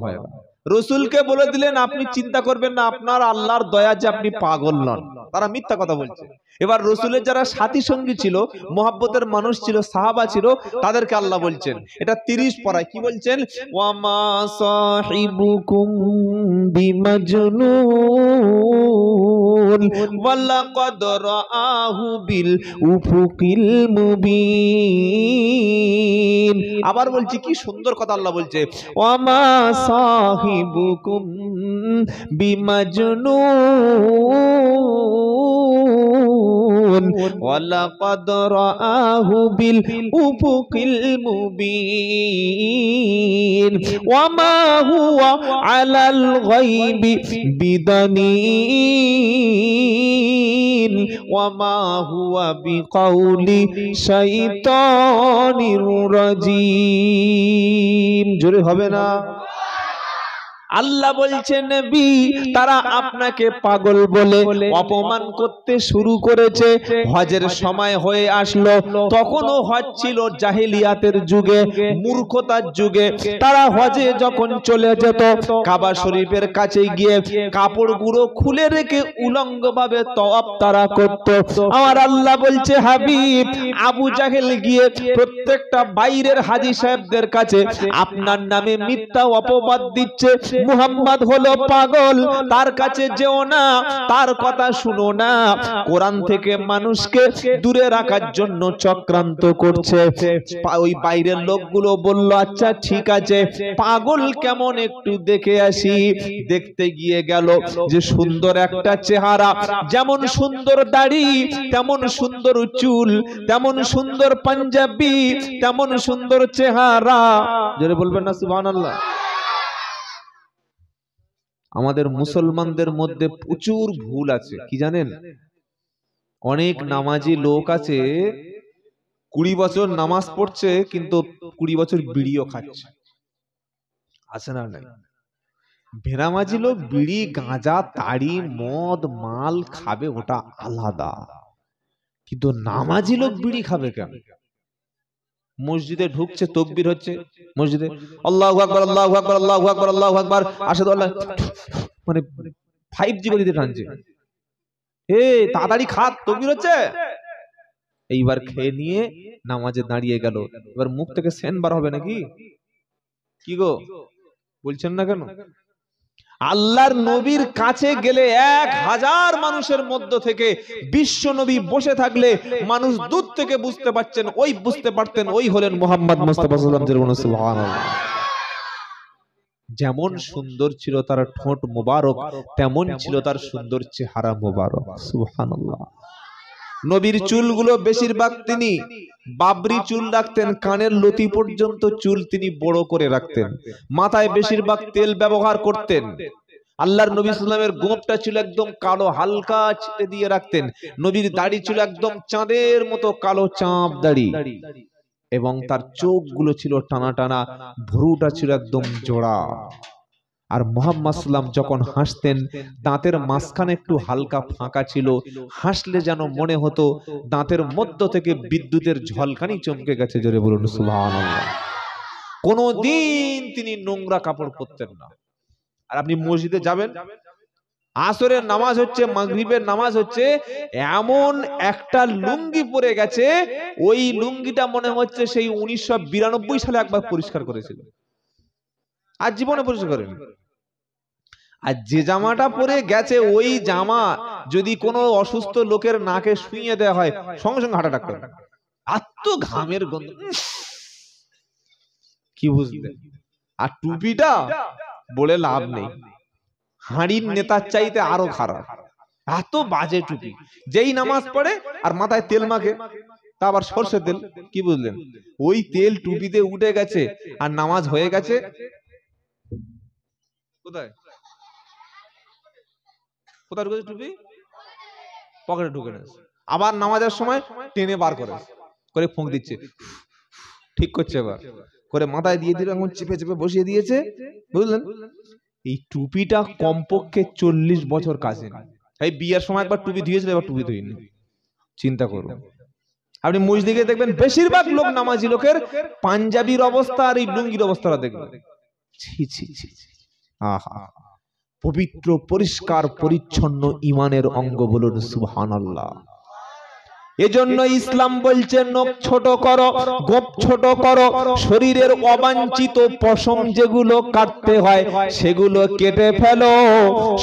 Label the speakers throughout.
Speaker 1: হয়ে গেল। রসুলকে বলে দিলেন আপনি চিন্তা করবেন না, আপনার আল্লাহর দয়া যে আপনি পাগল নন। তারা মিথ্যা কথা বলছে। এবার রসুলের যারা সাথী সঙ্গী ছিল, মোহাব্বতের মানুষ ছিল, সাহাবা ছিল, তাদেরকে আল্লাহ বলছেন, এটা 30 পারায় কি বলছেন, ওয়ামা সাহিবুকুম বিমাজনুন ওয়ালাকাদ রাআহু বিল উফুকিল মুবিন। আবার বলছি, কি সুন্দর কথা আল্লাহ বলছে, ওয়ামা সাহিবুকুম বিমাজনুন ওয়ালাকাদ রাআহু বিল উফুকিল মুবিন ওয়ামা হুয়া আলাল গায়বি বিদানীন ওয়ামা হুয়া বিকাউলি শাইতানির রাজিম। জোরে হবে না? আল্লাহ বলছেন নবী, তারা আপনাকে পাগল বলে অপমান করতে শুরু করেছে। হজের সময় হয়ে আসলো, তখনও হজ ছিল জাহেলিয়াতের যুগে, মূর্খতার যুগে। তারা হজে যখন চলে যেত, কাবা শরীফের কাছে গিয়ে কাপড়গুলো খুলে রেখে উলঙ্গভাবে তওয়াফ তারা করত। আমার আল্লাহ বলছে, হাবিব, আবু জাহেল গিয়ে প্রত্যেকটা বাইরের হাজী সাহেবদের কাছে আপনার নামে মিথ্যা অপবাদ দিচ্ছে, মুহাম্মদ হলো পাগল, তার কাছে যেও না, তার কথা শুনো না। কোরআন থেকে মানুষকে দূরে রাখার জন্য চক্রান্ত করছে। ওই বাইরের লোকগুলো বলল, আচ্ছা ঠিক আছে, পাগল কেমন একটু দেখে আসি। দেখতে গিয়ে গেল যে সুন্দর একটা চেহারা, যেমন সুন্দর দাড়ি, তেমন সুন্দর চুল, তেমন সুন্দর পাঞ্জাবি, তেমন সুন্দর চেহারা। জোরে বলবেন না সুবহানাল্লাহ। আমাদের মুসলমানদের মধ্যে প্রচুর ভুল আছে, কি জানেন? অনেক নামাজি লোক আছে, 20 বছর নামাজ পড়ছে, কিন্তু 20 বছর বিড়িও খাচ্ছে। আছে না? নাই। ভেরামাজি লোক বিড়ি, গাঁজা, তাড়ি, মদ, মাল খাবে, ওটা আলাদা, কিন্তু নামাজি লোক বিড়ি খাবে কেন? মসজিদে ঢুকছে, তাকবীর হচ্ছে মসজিদে, আল্লাহু আকবার, আল্লাহু আকবার, আল্লাহু আকবার, আল্লাহু আকবার, আশহাদু আল্লাহ, মানে 5G গতিতে টানছে। তাড়াতাড়ি খাত, তাকবীর হচ্ছে। এইবার খেয়ে নিয়ে নামাজে দাঁড়িয়ে গেল। এবার মুখ থেকে সেন বার হবে নাকি? কি গো বলছেন না কেন? আল্লাহর নবীর কাছে গেলে 1000 মানুষের মধ্য থেকে বিশ্ব নবী বসে থাকলে মানুষ দূর থেকে বুঝতে পারছেন, বুঝতে পারতেন ওই হলেন মুহাম্মদ মুস্তাফা সাল্লাল্লাহু আলাইহি ওয়াসাল্লাম। সুবহানাল্লাহ। যেমন সুন্দর ছিল তার ঠোঁট মোবারক, তেমন ছিল তার সুন্দর চেহারা মোবারক। সুবহানাল্লাহ। নবীর চুলগুলো বেশিরভাগ তিনি বাবরি চুল রাখতেন, কানের লতি পর্যন্ত চুল তিনি বড় করে রাখতেন। মাথায় বেশিরভাগ তেল ব্যবহার করতেন। আল্লাহর নবী সাল্লাল্লাহু আলাইহি ওয়াসাল্লামের গোঁফটা ছিল একদম কালো, হালকা ছিটে দিয়ে রাখতেন। নবীর দাড়ি ছিল একদম চাঁদের মতো কালো চাঁদ দাড়ি, এবং তার চোখগুলো ছিল টানা টানা, ভ্রুটা ছিল একদম জোড়া। আর মুহাম্মদ সাল্লাম যখন হাসতেন, দাঁতের মাঝখানে একটু হালকা ফাঁকা ছিল, হাসলে যেন মনে হতো দাঁতের মধ্য থেকে বিদ্যুতের ঝলকানি চমকে গেছে। জোরে বলুন সুবহানাল্লাহ। কোনদিন তিনি নোংরা কাপড় পরতেন না। আর আপনি মসজিদে যাবেন, আসরের নামাজ হচ্ছে, মাগরিবের নামাজ হচ্ছে, এমন একটা লুঙ্গি পরে গেছে, ওই লুঙ্গিটা মনে হচ্ছে সেই 1992 সালে একবার পরিষ্কার করেছিল, আর জীবনে পরিষ্কার করেনি। আর যে জামাটা পরে গেছে, ওই জামা যদি কোনো অসুস্থ লোকের নাকে শুইয়ে দেওয়া হয়, সঙ্গে সঙ্গে হার্ট অ্যাটাক করে। এত ঘামের গন্ধ, কি বুঝলেন? আর টুপিটা বলে লাভ নেই, হাঁড়ির নেতার চাইতে আরো খারাপ, এত বাজে টুপি। যেই নামাজ পড়ে আর মাথায় তেল মাখে, তা আবার সরষের তেল, কি বুঝলেন? ওই তেল টুপিতে উঠে গেছে, আর নামাজ হয়ে গেছে কোথায়? কোথায় ঢুকেছে টুপি? পকেটে ঢুকে গেছে। আবার নামাজের সময় টেনে বার করে ফুঁক দিচ্ছে, ঠিক করছে, এবার করে মাথায় দিয়ে দিল, এখন চেপে চেপে বসিয়ে দিয়েছে, বুঝলেন? এই টুপিটা কমপক্ষে 40 বছর কাছে। এই বিয়ের সময় একবার টুপি ধুয়েছিল, এবার টুপি ধুইনি। চিন্তা করুন। আপনি মসজিদে দেখবেন বেশিরভাগ লোক নামাজি লোকের পাঞ্জাবির অবস্থা আর এই লুঙ্গির অবস্থাটা দেখবেন। ছি ছি ছি, আহা, পবিত্র পরিষ্কার পরিচ্ছন্ন ইমানের অঙ্গ, বলুন সুবহানাল্লাহ। এজন্য ইসলাম বলছে নখ ছোট করো, গোপ ছোট করো, শরীরের অবাঞ্ছিত পশম যেগুলো কাটতে হয় সেগুলো কেটে ফেলো,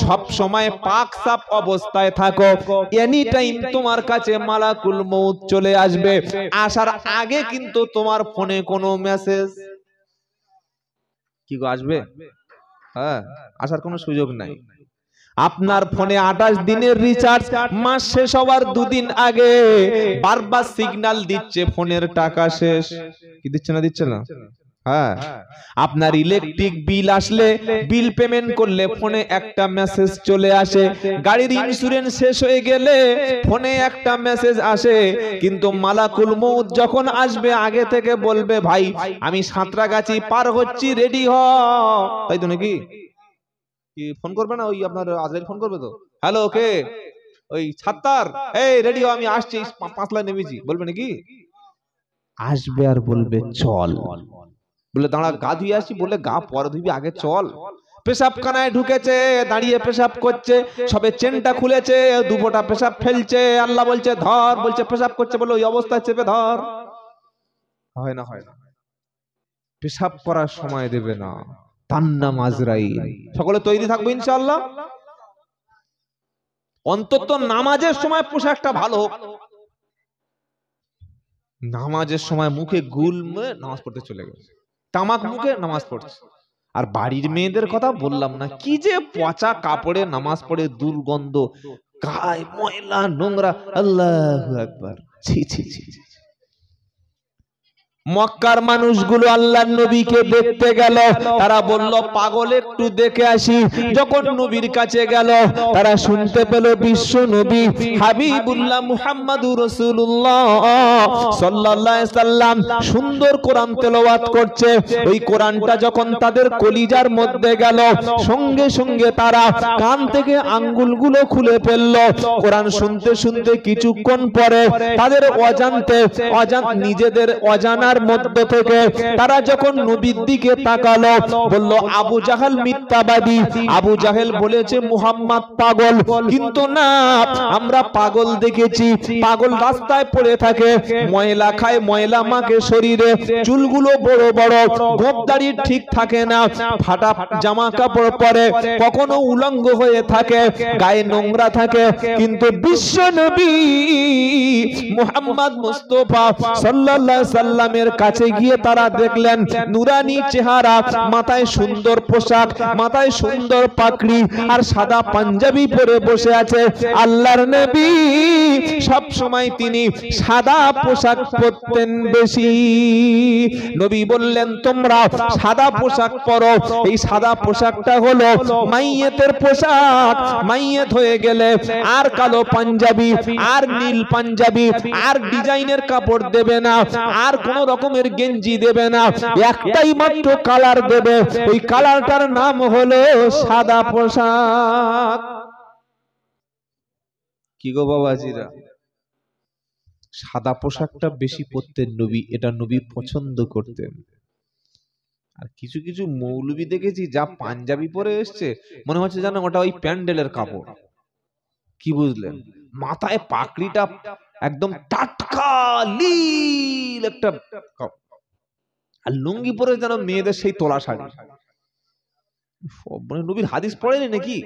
Speaker 1: সব সময় পাক সাফ অবস্থায় থাকো। এনি টাইম তোমার কাছে মালাকুল মউত চলে আসবে, আসার আগে কিন্তু তোমার ফোনে কোনো মেসেজ কি গো আসবে? হ্যাঁ, আসার কোনো সুযোগ নাই। আপনার ফোনে 28 দিনের রিচার্জ, মাস শেষ হওয়ার 2 দিন আগে বারবার সিগন্যাল দিচ্ছে ফোনের টাকা শেষ। কি দিচ্ছে না? দিচ্ছে না? হ্যাঁ। আপনার ইলেকট্রিক বিল আসলে, বিল পেমেন্ট করলে ফোনে একটা মেসেজ চলে আসে। গাড়ির ইন্স্যুরেন্স শেষ হয়ে গেলে ফোনে একটা মেসেজ আসে। কিন্তু মালাকুল মউত যখন আসবে আগে থেকে বলবে, ভাই আমি সাঁতরাগাছি পার হচ্ছি, রেডি হ। তাই তো নাকি? কি ফোন করবে না? ওই আপনার আজরাইল ফোন করবে তো, হ্যালো কে, ওই ছাত্তার, এই রেডি হ, আমি আসছি, 5 লাইন নেমেছি, বলবে নাকি? আসবে আর বলবে চল, বলে দাঁড়া গা ধুয়ে আসি, বলে গা পরে ধুবি, আগে চল। পেশাবখানায় ঢুকেছে, দাঁড়িয়ে পেশাব করছে, সবে চেনটা খুলেছে, 2 ফোঁটা পেশাব ফেলছে, আল্লাহ বলছে ধর, বলছে পেশাব করছে, বলে ওই অবস্থায় চেপে ধর। হয় না? হয় না? পেশাব করার সময় দেবে না, তার নাম আজরাইল। সকলে তৈরি থাকবো ইনশাআল্লাহ। অন্তত নামাজের সময় পোশাকটা ভালো হোক। নামাজের সময় মুখে গুল নামাজ পড়তে চলে গেছে, তামাক মুখে নামাজ পড়ছে। আর বাড়ির মেয়েদের কথা বললাম না, কি যে পচা কাপড়ে নামাজ পড়ে, দুর্গন্ধ, গায়ে ময়লা নোংরা, আল্লাহু আকবার, ছি ছি ছি। মক্কার মানুষগুলো আল্লাহর নবীকে দেখতে গেল, তারা বলল পাগল একটু দেখে আসি। যখন নবীর কাছে গেল, তারা শুনতে পেল বিশ্ব নবী হাবিবুল্লাহ মুহাম্মাদুর রাসূলুল্লাহ সাল্লাল্লাহু আলাইহি সাল্লাম সুন্দর কোরআন তেলাওয়াত করছে। ওই কোরআনটা যখন তাদের কলিজার মধ্যে গেল, সঙ্গে সঙ্গে তারা কান থেকে আঙ্গুলগুলো খুলে ফেলল। কোরআন শুনতে শুনতে কিছুক্ষণ পরে তাদের অজান্তে নিজেদের অজানা মধ্য থেকে তারা যখন নবীর দিকে তাকালো, বলল আবু জাহেল মিথ্যাবাদী। আবু জাহেল বলেছে মুহাম্মদ পাগল, কিন্তু না, আমরা পাগল দেখেছি। পাগল রাস্তায় পড়ে থাকে, ময়লা খায়, ময়লা মাকে শরীরে, চুলগুলো বড় বড়, গোঁপদাড়ি ঠিক থাকে না, ফাটা জামা কাপড় পরে, কখনো উলঙ্গ হয়ে থাকে, গায়ে নোংরা থাকে। কিন্তু বিশ্ব নবী মুহাম্মদ মুস্তাফা সাল্লাল্লাহু আলাইহি সাল্লামের কাছে গিয়ে তারা দেখলেন নুরানি চেহারা, মাথায় সুন্দর পোশাক, মাথায় সুন্দর পাগড়ি, আর সাদা পাঞ্জাবি পরে বসে আছে। আল্লাহর নবী সব সময় তিনি সাদা পোশাক পরতেন বেশি। নবী বললেন তোমরা সাদা পোশাক পরো। এই সাদা পোশাকটা হলো মাইয়েতের পোশাক। মাইয়েত হয়ে গেলে আর কালো পাঞ্জাবি, আর নীল পাঞ্জাবি, আর ডিজাইনের কাপড় দেবে না, আর কোন রকমের গেঞ্জি দেবে না, একটাই মাত্র কালার দেবে। ওই কালারটার নাম হলো সাদা পোশাক। কি গো বাবাজিরা, সাদা পোশাকটা বেশি পরতেন নবী, এটা নবী পছন্দ করতেন। আর কিছু কিছু মৌলবি দেখেছি যা পাঞ্জাবি পরে এসছে, মনে হচ্ছে জানো ওটা ওই প্যান্ডেলের কাপড়। কি বুঝলেন? মাথায় পাকড়িটা একদম টাটকা লীল একটা, আর লুঙ্গি পরে যেন মেয়েদের সেই তোলা শাড়ি। নবীর হাদিস পড়েনি নাকি?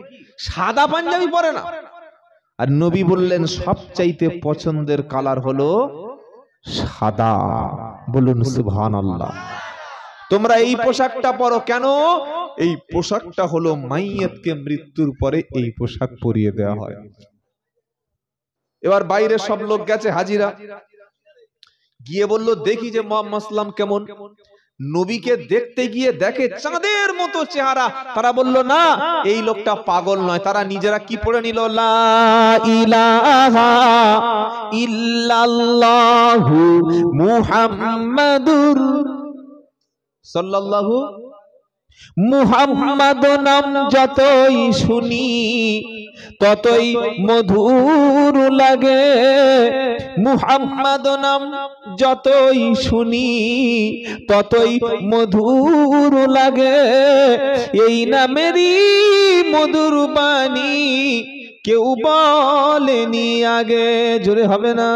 Speaker 1: সাদা পাঞ্জাবি পরে না। আর নবী বললেন সবচাইতে পছন্দের কালার হলো সাদা। বলুন সুবহানাল্লাহ। তোমরা এই পোশাকটা পরো কেন? এই পোশাকটা হলো মাইয়াতকে মৃত্যুর পরে এই পোশাক পরিয়ে দেওয়া হয়। এবার বাইরে সব লোক গেছে হাজিরা, গিয়ে বলল দেখি যে মুহাম্মদ সাল্লাল্লাহু কেমন। নবীকে দেখতে গিয়ে দেখে চাঁদের মতো চেহারা। তারা বলল না, এই লোকটা পাগল নয়। তারা নিজেরা কি পড়ে নিল, লা ইলাহা ইল্লাল্লাহু মুহাম্মাদুর সাল্লাল্লাহু মুহাম্মদ নাম যতই শুনি ততই মধুর লাগে, মুহাম্মদ নাম যতই শুনি ততই মধুর লাগে, এই নামেরই মধুর বাণী কেউ বলেনি আগে। জোরে হবে না?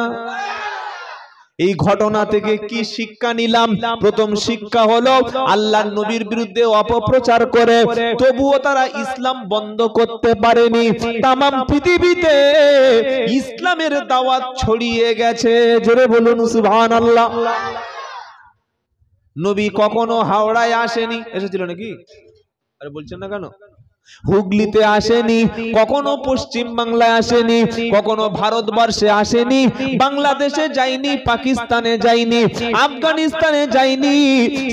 Speaker 1: এই ঘটনা থেকে কি শিক্ষা নিলাম? প্রথম শিক্ষা হলো আল্লাহর নবীর বিরুদ্ধে অপপ্রচার করে তবুও তারা ইসলাম বন্ধ করতে পারেনি। তামাম পৃথিবীতে ইসলামের দাওয়াত ছড়িয়ে গেছে। জোরে বলুন সুবহানাল্লাহ। নবী কখনো হাওড়ায় আসেনি, এসেছিল নাকি? আরে বলছেন না কেন? হুগলিতে আসেনি, কখনো পশ্চিম বাংলায় আসেনি, কখনো ভারতবর্ষে আসেনি, বাংলাদেশে যায়নি, পাকিস্তানে যায়নি, আফগানিস্তানে যায়নি,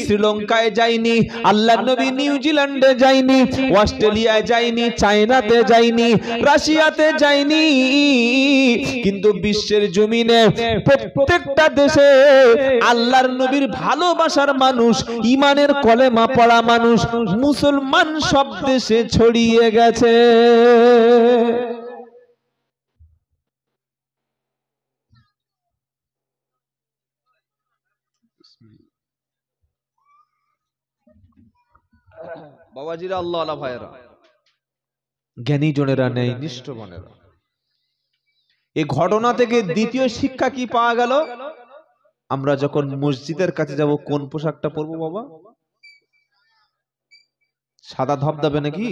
Speaker 1: শ্রীলঙ্কায় যায়নি, আল্লাহর নবী নিউজিল্যান্ডে যায়নি, অস্ট্রেলিয়ায় যায়নি, চায়নাতে যায়নি, রাশিয়াতে যায়নি, কিন্তু বিশ্বের জমিনে প্রত্যেকটা দেশে আল্লাহর নবীর ভালোবাসার মানুষ, ঈমানের কলেমা পড়া মানুষ, মুসলমান সব দেশে ছড়িয়ে গেছে। বাবাজিরা, আল্লাহ আল্লাহ ভাইরা, জ্ঞানী জনেরা নেই, নিষ্ঠগণেরা, এই ঘটনা থেকে দ্বিতীয় শিক্ষা কি পাওয়া গেল? আমরা যখন মসজিদের কাছে যাব কোন পোশাকটা পরবো বাবা? সাদা ধবধবে নাকি?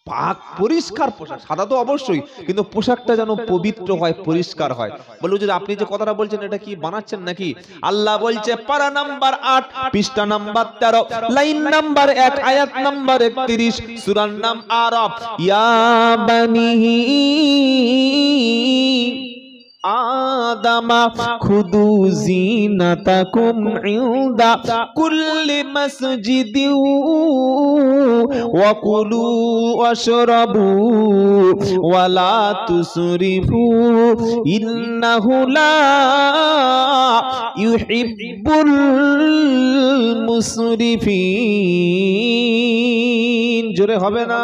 Speaker 1: পাক পরিষ্কার পোশাক, সাদা তো অবশ্যই, কিন্তু পোশাকটা যেন পবিত্র হয়, পরিষ্কার হয়। বলুন যে আপনি যে কথাটা বলছেন এটা কি বানাচ্ছেন নাকি? আল্লাহ বলছে পারা নাম্বার 8 পৃষ্ঠা নাম্বার 13 লাইন নাম্বার 1 আয়াত নাম্বার 31 সূরার নাম আরাফ, ইয়া বানি আদামা খুদু জিনাতাকুম ইনদা কুল্লি মাসজিদি ওয়া কুলু ওয়াশরাবু ওয়া লা তুসরিফু ইন্নাহু লা ইউহিব্বুল মুসরিফিন। জোরে হবে না?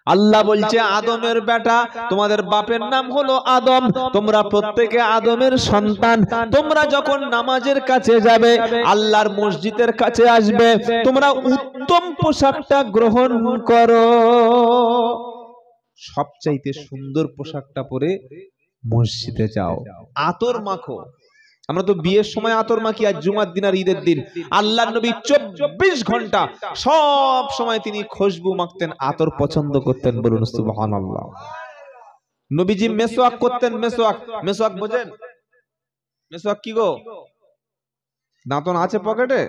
Speaker 1: আল্লাহ বলছে আদমের বেটা, তোমাদের বাপের নাম হলো আদম, তোমরা প্রত্যেকে আদমের সন্তান, তোমরা যখন নামাজের কাছে যাবে, আল্লাহর মসজিদের কাছে আসবে, তোমরা উত্তম পোশাকটা গ্রহণ করো, সবচাইতে সুন্দর পোশাকটা পরে মসজিদে যাও, আতর মাখো। আমরা তো বিয়ের সময় আতর মাখি, আর জুমার দিন আর ঈদের দিন আল্লাহর নবী 24 ঘন্টা সব সময় তিনি খুশবু মাখতেন, আতর পছন্দ করতেন। বলুন সুবহানাল্লাহ। নবীজি মেসওয়াক করতেন। মেসওয়াক, মেসওয়াক বোঝেন? মেসওয়াক কি গো? দাঁতন আছে পকেটে,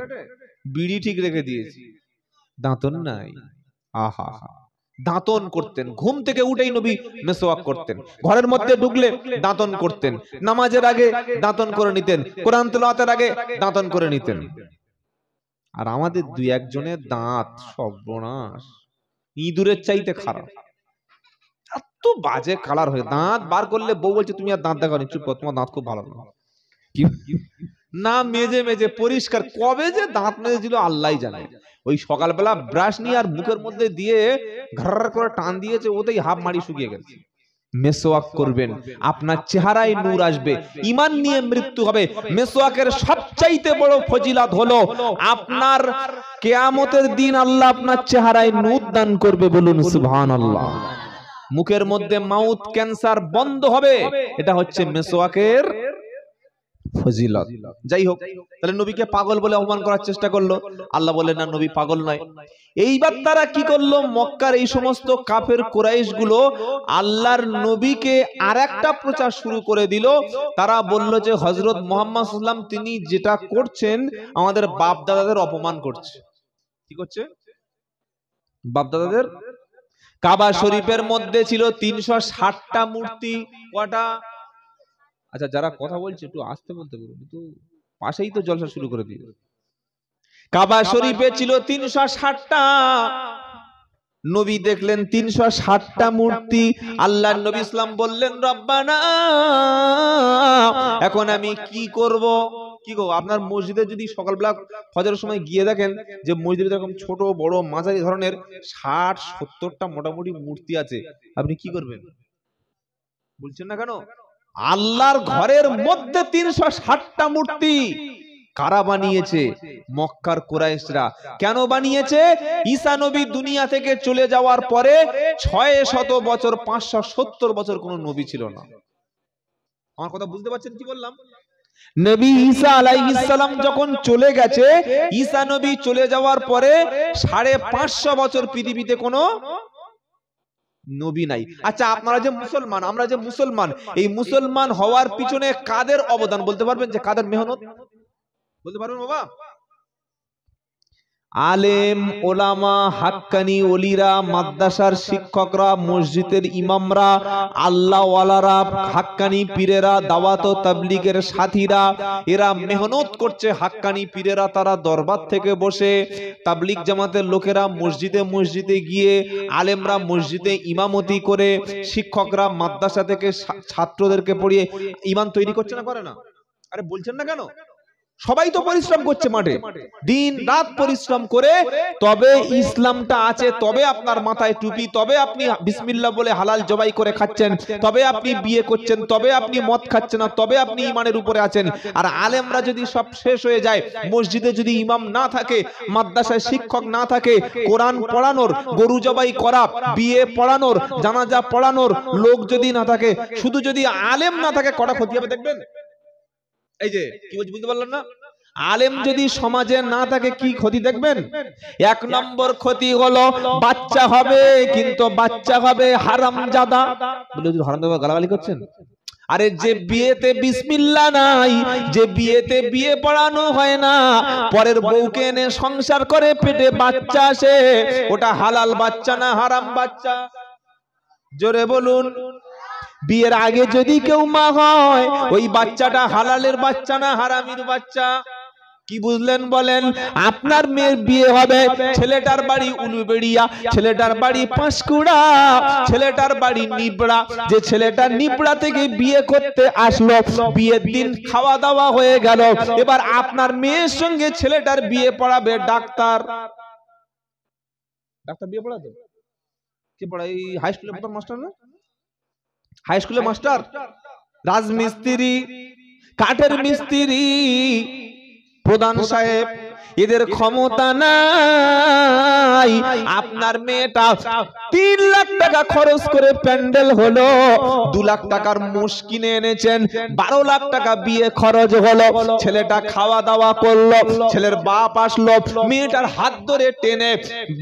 Speaker 1: বিড়ি ঠিক রেখে দিয়েছি, দাঁতন নাই। আহা, দাঁতন করতেন। ঘুম থেকে উঠেই নবী মেসওয়াক করতেন, ঘরের মধ্যে ঢুকলে দাঁতন করতেন, নামাজের আগে দাঁতন করে নিতেন, কোরআন তেলাওয়াতের আগে দাঁতন করে নিতেন। আর আমাদের দুই একজনের দাঁত সর্বনাশ, ইঁদুরের চাইতে খারাপ, এত বাজে কালার হয়ে, দাঁত বার করলে বউ বলছে তুমি আর দাঁত দেখাওনি, চুপ কর, তোমার দাঁত খুব ভালো না, মেজে মেজে পরিষ্কার, কবে যে দাঁত মেজেছিল আল্লাহই জানে। ওই সকালবেলা ব্রাশ নিয়ে আর মুখের মধ্যে দিয়ে ঘর করে টান দিয়েছে, ওতেই হাফ মারি শুকিয়ে গেছে। মেসওয়াক করবেন, আপনার চেহারায় নূর আসবে, ঈমান নিয়ে মৃত্যু হবে। মেসওয়াকের সবচাইতে বড় ফজিলত হলো আপনার কিয়ামতের দিন আল্লাহ আপনার চেহারায় নূর দান করবে। বলুন সুবহানাল্লাহ। মুখের মধ্যে মাউথ ক্যান্সার বন্ধ হবে, এটা হচ্ছে মেসওয়াকের ফজিলত। যাই হোক, তাহলে নবীকে পাগল বলে অপমান করার চেষ্টা করলো। আল্লাহ বলেন না, নবী পাগল নয়। এইবার তারা কি করলো? মক্কার এই সমস্ত কাফের কুরাইশ গুলো আল্লাহর নবীকে আরেকটা প্রচার শুরু করে দিল। তারা বলল যে হযরত মুহাম্মদ সাল্লাল্লাহু আলাইহি ওয়াসাল্লাম তিনি যেটা করছেন, আমাদের বাপ দাদাদের অপমান করছে। কি করছে? বাপ দাদাদের। কাবা শরীফের মধ্যে ছিল 360টা মূর্তি। কটা? আচ্ছা, যারা কথা বলছে একটু আস্তে বলতে বলুন, তো পাশেই তো জলসা শুরু করে দিয়ে। কাবা শরীফে ছিল 360টা, নবী দেখলেন 360টা মূর্তি। আল্লাহর নবী ইসলাম বললেন রব্বানা, এখন আমি কি করব? কি গো, আপনার মসজিদে যদি সকালবেলা ফজরের সময় গিয়ে দেখেন যে মসজিদে এরকম ছোট বড় মাঝারি ধরনের 60-70টা মোটামুটি মূর্তি আছে, আপনি কি করবেন? বলছেন না কেন? আল্লাহর ঘরের মধ্যে 360টা মূর্তি কারা বানিয়েছে? মক্কার কুরাইশরা। কেন বানিয়েছে? ঈসা নবী দুনিয়া থেকে চলে যাওয়ার পরে 600 বছর 570 বছর কোনো নবী ছিল না। আমার কথা বুঝতে পারছেন কি বললাম? নবী ঈসা আলাইহিস সালাম যখন চলে গেছে, ঈসা নবী চলে যাওয়ার পরে 550 বছর পৃথিবীতে কোনো নবী নাই। আচ্ছা, আপনারা যে মুসলমান, আমরা যে মুসলমান, এই মুসলমান হওয়ার পিছনে কাদের অবদান বলতে পারবেন? যে কাদের মেহনত বলতে পারবেন বাবা? আলেম ওলামা, হাক্কানি ওলিরা, মাদ্রাসার শিক্ষকরা, মসজিদের ইমামরা, আল্লাহওয়ালারা, হাক্কানি পীরেরা, দাওয়াত ও তাবলীগের সাথীরা, এরা মেহনত করছে। হাক্কানি পীরেরা তারা দরবার থেকে বসে, তাবলীগ জামাতের লোকেরা মসজিদে মসজিদে গিয়ে, আলেমরা মসজিদে ইমামতি করে, শিক্ষকরা মাদ্রাসা থেকে ছাত্রদেরকে পড়িয়ে ঈমান তৈরি করছে না, করে না? আরে বলছেন না কেন? সবাই তো পরিশ্রম করছে মাঠে, দিন রাত পরিশ্রম করে, তবে ইসলামটা আছে, তবে আপনার মাথায় টুপি, তবে আপনি বিসমিল্লাহ বলে হালাল জবাই করে খাচ্ছেন, তবে আপনি বিয়ে করছেন, তবে আপনি মদ খাচ্ছেন না, তবে আপনি ঈমানের উপরে আছেন। আর আলেমরা যদি সব শেষ হয়ে যায়, মসজিদে যদি ইমাম না থাকে, মাদ্রাসায় শিক্ষক না থাকে, কোরআন পড়ানোর, গরু জবাই করা, বিয়ে পড়ানোর, জানাজা পড়ানোর লোক যদি না থাকে, শুধু যদি আলেম না থাকে, কটা ক্ষতি হবে দেখবেন। এই যে কি বলছি বুঝতে পারলেন না? আলেম যদি সমাজে না থাকে কি ক্ষতি দেখবেন? 1 নম্বর ক্ষতি হলো বাচ্চা হবে, কিন্তু বাচ্চা হবে হারামজাদা। বলে হুজুর হারামজাদা গালাগালি করছেন? আরে যে বিয়েতে বিসমিল্লাহ নাই, যে বিয়েতে বিয়ে পড়ানো হয় না, পরের বউকে এনে সংসার করে পেটে বাচ্চা আসে, ওটা হালাল বাচ্চা না হারাম বাচ্চা? জোরে বলুন। বিয়ের আগে যদি কেউ মা হয়, ওই বাচ্চাটা হালালের বাচ্চা না হারামির বাচ্চা? কি বুঝলেন বলেন? আপনার মেয়ের বিয়ে হবে, ছেলেটার বাড়ি উলুবেড়িয়া, ছেলেটার বাড়ি পাঁশকুড়া, ছেলেটার বাড়ি নিবড়া। যে ছেলেটা নিবড়া থেকে বিয়ে করতে আসলো, বিয়ের দিন খাওয়া দাওয়া হয়ে গেল, এবার আপনার মেয়ের সঙ্গে ছেলেটার বিয়ে পড়াবে ডাক্তার। ডাক্তার বিয়ে পড়াতো কি পড়ায়? হাই স্কুলের প্রধান মাস্টার না? হাই স্কুলের মাস্টার, রাজমিস্ত্রি, কাঠের মিস্ত্রি, প্রধান সাহেব, এদের ক্ষমতা নাই। আপনার মেয়েটা 3 লাখ টাকা খরচ করে প্যান্ডেল হলো, 2 লাখ টাকার মোষ কিনে এনেছেন, 12 লাখ টাকা বিয়ে খরচ হলো, ছেলেটা খাওয়া দাওয়া করলো, ছেলের বাপ আসলো, মেয়েটার হাত ধরে টেনে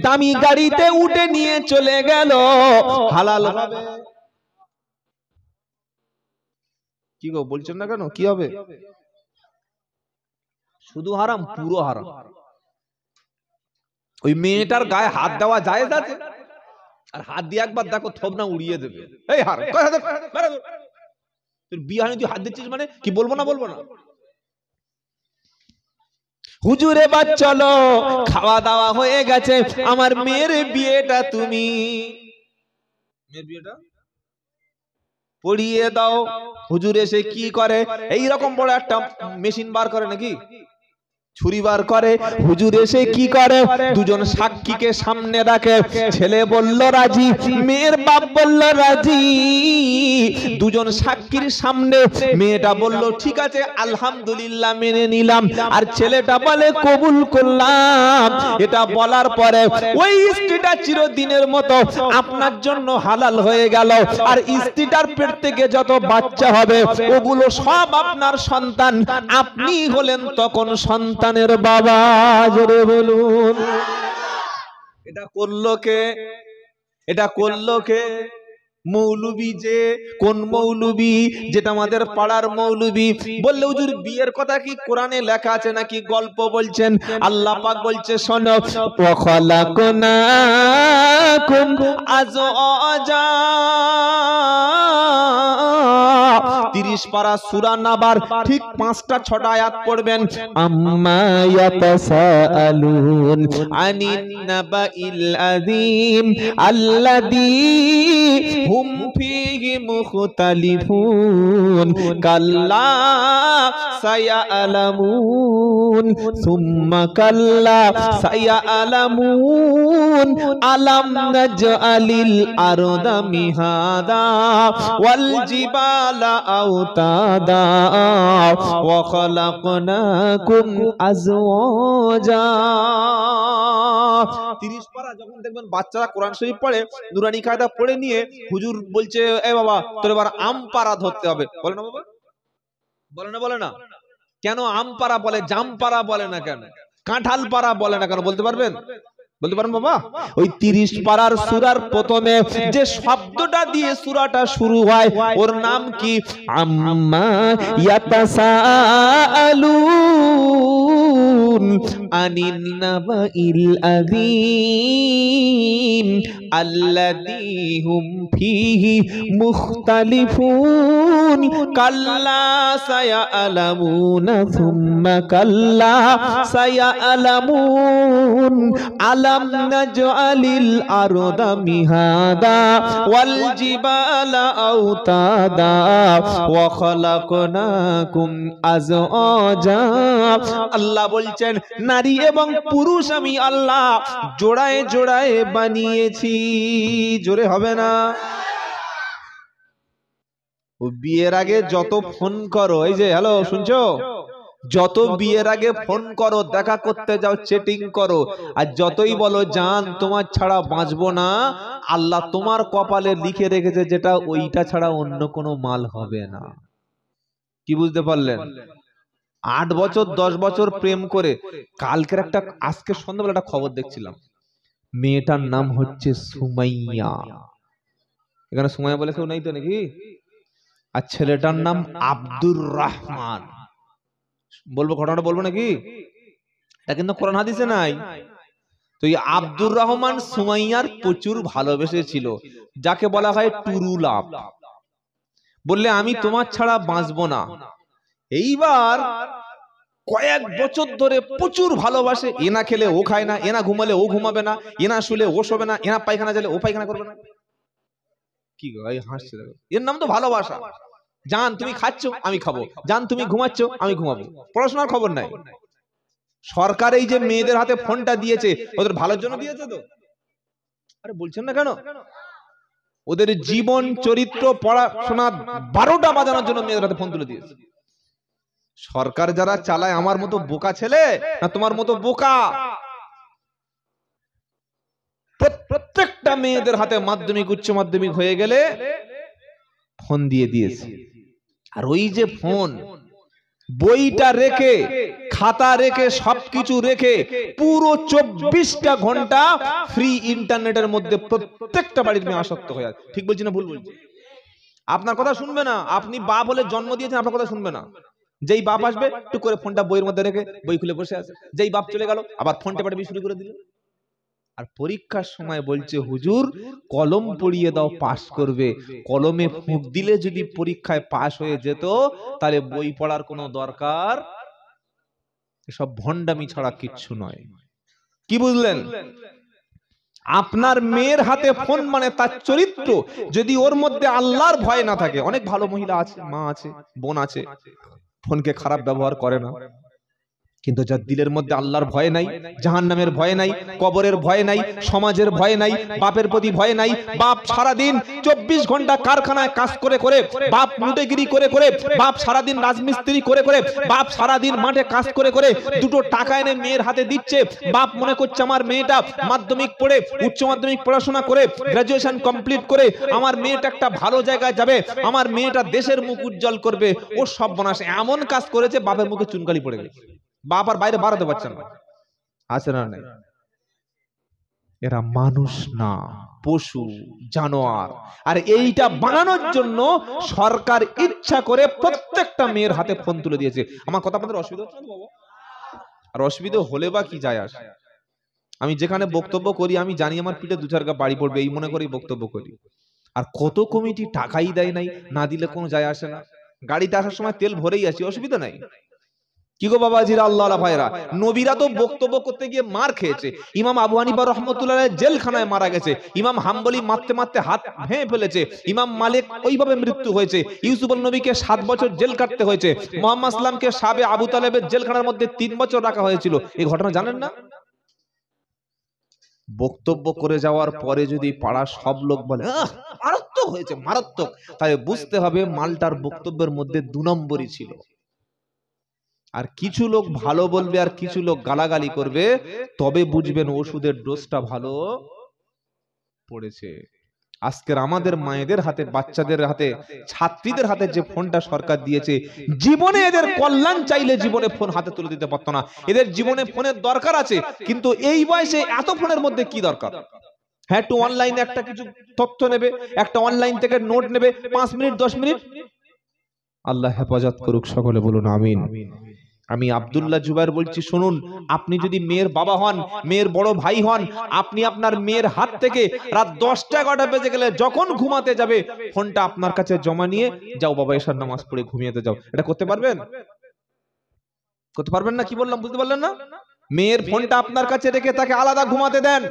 Speaker 1: দামি গাড়িতে উঠে নিয়ে চলে গেল, হালাল হবে? কি গো বলছেন না কেন? কি হবে? শুধু হারাম, পুরো হারাম। ওই মেয়েটার গায়ে হাত দেওয়া জায়েজ আছে? আর হাত দিয়ে একবার দেখো থবনা উড়িয়ে দেবে। এই হারাম, তোর বিয়ে হয়নি, তুই হাত দিচ্ছিস মানে কি? বলবো না, বলবো না। হুজুর এবার চলো, খাওয়া দাওয়া হয়ে গেছে, আমার মেয়ের বিয়েটা তুমি, মেয়ের বিয়েটা পড়িয়ে দাও। হুজুর এসে কি করে? এই রকম বড় একটা মেশিন বার করে, নাকি ছুরি বার করে। হুজুর এসে কি করে? দুজন সাক্ষীকে সামনে রাখে, ছেলে বলল রাজি, মেয়ের বাপ বলল রাজি। দুজন সাক্ষীর সামনে মেয়েটা বলল ঠিক আছে আলহামদুলিল্লাহ মেনে নিলাম, আর ছেলেটা বলে কবুল করলাম। এটা বলার পরে ওই স্ত্রীটা চিরদিনের মতো আপনার জন্য হালাল হয়ে গেল, আর স্ত্রীটার পেট থেকে যত বাচ্চা হবে ওগুলো সব আপনার সন্তান, আপনি হলেন তখন সন্তানের বাবা। জোরে বলুন। এটা করলো কে? এটা করলো কে? মৌলবী। যে কোন মৌলবী? যেটা আমাদের পাড়ার মৌলবী। বললে হুজুর বিয়ের কথা কি কোরআনে লেখা আছে নাকি গল্প বলছেন? আল্লাহ পাক বলছে শোনো, ওয়া খালাকনাকুম আজওয়াজা, 30 পারা সূরা নাবার ঠিক 5টা 6টা আয়াত পড়বেন। আম্মা ইয়াতাসাআলুন আনিন নাবাইল আযীম আল্লাযী হুম ফীহি ফীহি মুখতালিফুন কাল্লা সায়ালামুন সুম্মা কাল্লা সায়ালামুন আলাম নাজআলিল আরদা মিহাদা ওয়াল জিবালা আওতাদা ওয়া খালাকনাকুম আজওয়াজা। 30 পারা যখন দেখবেন বাচ্চারা কোরআন শরীফ পড়ে, নুরানি কায়দা পড়ে নিয়ে হুজুর বলছে এ বাবা তোর এবার আম পারা ধরতে হবে, বলে না বাবা? বলে না কেন আম পারা বলে, জাম পারা বলে না কেন, কাঁঠাল পারা বলে না কেন, বলতে পারবেন? বলতে পারেন বাবা? ওই 30 পারার সূরার প্রথমে যে শব্দটা দিয়ে সূরাটা শুরু হয় ওর নাম কি? আম্মা ইয়াতাসাআলুন আনিন নাবাইল আযীম আল্লাযী হুম ফীহি মুখতালিফুন কাল্লা সায়ালামুনা সুম্মা কাল্লা সায়ালামুন আলাম নাজআলিল আরদা মিহাদা ওয়াল জিবালা আওতাদা ওয়া খালাকনাকুম আজওয়াজা। আল্লাহ বলছেন নারী এবং পুরুষ আমি আল্লাহ জোড়ায় জোড়ায় বানিয়েছি। জোরে হবে না? ও বিয়ের আগে যত ফোন করো, এই যে হ্যালো শুনছো, যত বিয়ের আগে ফোন করো, দেখা করতে যাও, চেটিং করো, আর যতই বলো জান তোমার ছাড়া বাঁচবো না, আল্লাহ তোমার কপালে লিখে রেখেছে যেটা ওইটা ছাড়া অন্য কোনো মাল হবে না। কি বুঝতে পারলেন? 8 বছর 10 বছর প্রেম করে কালকের একটা, আজকে সন্ধ্যাবেলা একটা খবর দেখছিলাম, মেয়েটার নাম হচ্ছে সুমাইয়া। এখানে সুমাইয়া বলে কেউ নেই তো নাকি? আর ছেলেটার নাম আব্দুর রহমান। বলবো ঘটনাটা, বলবো নাকি? এটা কিন্তু কোরআন হাদিসে নাই। তো এই আব্দুর রহমান সুমাইয়ার প্রচুর ভালোবেসেছিল, যাকে বলা হয় টুরু লাভ। বললে আমি তোমার ছাড়া বাঁচবো না। এইবার কয়েক বছর ধরে প্রচুর ভালোবাসে, এনা খেলে ও খায় না, এনা ঘুমালে ও ঘুমাবে না, এনা শুলে ও শোবে না, এনা পায়খানা গেলে ও পায়খানা করবে না। কি হাসছে, এর নাম তো ভালোবাসা। জান তুমি খাচ্ছ আমি খাবো, জান তুমি ঘুমাচ্ছ আমি ঘুমাবো। পড়াশোনার খবর নাই। সরকার এই যে মেয়েদের হাতে ফোনটা দিয়েছে ওদের ভালোর জন্য দিয়েছে তো? আরে বলছেন না কেন? ওদের জীবন চরিত্র পড়াশোনা 12টা বাজানোর জন্য মেয়েদের হাতে ফোন তুলে দিয়েছে। সরকার যারা চালায় আমার মতো বোকা ছেলে না তোমার মতো বোকা? প্রত্যেকটা মেয়েদের হাতে মাধ্যমিক উচ্চ মাধ্যমিক হয়ে গেলে ফোন দিয়ে দিয়েছে। আর ওই যে ফোন, বইটা রেখে, খাতা রেখে, সবকিছু রেখে পুরো 24টা ঘন্টা ফ্রি ইন্টারনেটের মধ্যে প্রত্যেকটা বাড়ির মেয়ে আসক্ত হয়ে আছে। ঠিক বলছি না ভুল বলছি? আপনার কথা শুনবে না। আপনি বাপ হলে জন্ম দিয়েছেন, আপনার কথা শুনবে না। যেই বাপ আসবে টুক করে ফোনটা বইয়ের মধ্যে রেখে বই খুলে বসে আছে। যেই বাপ চলে গেল আবার ফোন টেপাটেপি শুরু করে দিল। আর পরীক্ষার সময় বলছে হুজুর কলম পড়িয়ে দাও পাস করবে। কলমে ফুঁক দিলে যদি পরীক্ষায় পাস হয়ে যেত তাহলে বই পড়ার কোনো দরকার, এসব ভণ্ডামি ছাড়া কিচ্ছু নয়। কি বুঝলেন? আপনার মেয়ের হাতে ফোন মানে তার চরিত্র যদি ওর মধ্যে আল্লাহর ভয় না থাকে। অনেক ভালো মহিলা আছে, মা আছে, বোন আছে, ফোনকে খারাপ ব্যবহার করে না, কিন্তু যার দিলের মধ্যে আল্লাহর ভয় নাই, জাহান্নামের ভয় নাই, কবরের ভয় নাই, সমাজের ভয় নাই, বাপের প্রতি ভয় নাই। বাপ সারাদিন 24 ঘন্টা কারখানায় কাজ করে করে, বাপ লুটেগিরি করে করে, বাপ সারাদিন রাজমিস্ত্রি করে করে, বাপ সারাদিন মাঠে কাজ করে করে দুটো টাকা এনে মেয়ের হাতে দিচ্ছে। বাপ মনে করছে আমার মেয়েটা মাধ্যমিক পড়ে, উচ্চ মাধ্যমিক পড়াশোনা করে, গ্রাজুয়েশন কমপ্লিট করে আমার মেয়েটা একটা ভালো জায়গায় যাবে, আমার মেয়েটা দেশের মুখ উজ্জ্বল করবে। ও সর্বনাশ এমন কাজ করেছে বাপের মুখে চুনকালি পড়ে গেছে। বাপ আর বাইরে বাড়াতে পারছেন না। আছে না নাই? এরা মানুষ না, পশু, জানোয়ার। আর এইটা বানানোর জন্য সরকার ইচ্ছা করে প্রত্যেকটা মেয়ের হাতে ফোন তুলে দিয়েছে। আমার কথা আপনাদের অসুবিধা হচ্ছে না বাবা? আর অসুবিধা হলে বা কি যায় আসে? আমি যেখানে বক্তব্য করি আমি জানি আমার পিঠে 2-4 গা বাড়ি পড়বে, এই মনে করেই বক্তব্য করি। আর কত কমিটি টাকাই দেয় নাই, না দিলে কোনো যায় আসে না। গাড়িতে আসার সময় তেল ভরেই আসি, অসুবিধা নাই। কি গো বাবাজিরা, আল্লাহ ভাইরা, নবীরা তো বক্তব্য করতে গিয়ে মার খেয়েছে। ইমাম আবু হানিফা রাহমাতুল্লাহ আলাইহি জেলখানায় মারা গেছে। ইমাম হাম্বলি মারতে মারতে হাত ভেঙে ফেলেছে। ইমাম মালিক ওইভাবে মৃত্যু হয়েছে। ইউসুফ নবীকে 7 বছর জেল কাটতে হয়েছে। মুহাম্মদ সাল্লামকে সাবে আবু তালেবের জেলখানার মধ্যে 3 বছর রাখা হয়েছিল। এই ঘটনা জানেন না? বক্তব্য করে যাওয়ার পরে যদি পাড়ার সব লোক বলে মারাত্মক হয়েছে, মারাত্মক, তাই বুঝতে হবে মালটার বক্তব্যের মধ্যে 2 নম্বরই ছিল। আর কিছু লোক ভালো বলবে আর কিছু লোক গালাগালি করবে, তবে বুঝবেন ওষুধের ডোজটা ভালো পড়েছে। আজকের আমাদের মায়েদের হাতে, বাচ্চাদের হাতে, ছাত্রীদের হাতে যে ফোনটা সরকার দিয়েছে, জীবনে এদের কল্যাণ চাইলে জীবনে ফোন হাতে তুলে দিতে পারতো না। এদের জীবনে ফোনের দরকার আছে, কিন্তু এই বয়সে এত ফোনের মধ্যে কি দরকার? হ্যাঁ, একটু অনলাইনে একটা কিছু তথ্য নেবে, একটা অনলাইন থেকে নোট নেবে, 5 মিনিট 10 মিনিট। আল্লাহ হেফাজত করুক, সকলে বলুন আমিন। আমি আব্দুল্লাহ জুবাইর বলছি, শুনুন, আপনি যদি মেয়ের বাবা হন, মেয়ের বড় ভাই হন, আপনি আপনার মেয়ের হাত থেকে রাত 10টা 11টা বেজে গেলে যখন ঘুমাতে যাবে, ফোনটা আপনার কাছে জমা নিয়ে যাও, বাবা এশার নামাজ পড়ে ঘুমিয়ে যাও। এটা করতে পারবেন? করতে পারবেন না? কি বললাম বুঝতে পারলেন না? মেয়ের ফোনটা আপনার কাছে রেখে তাকে আলাদা ঘুমাতে দেন।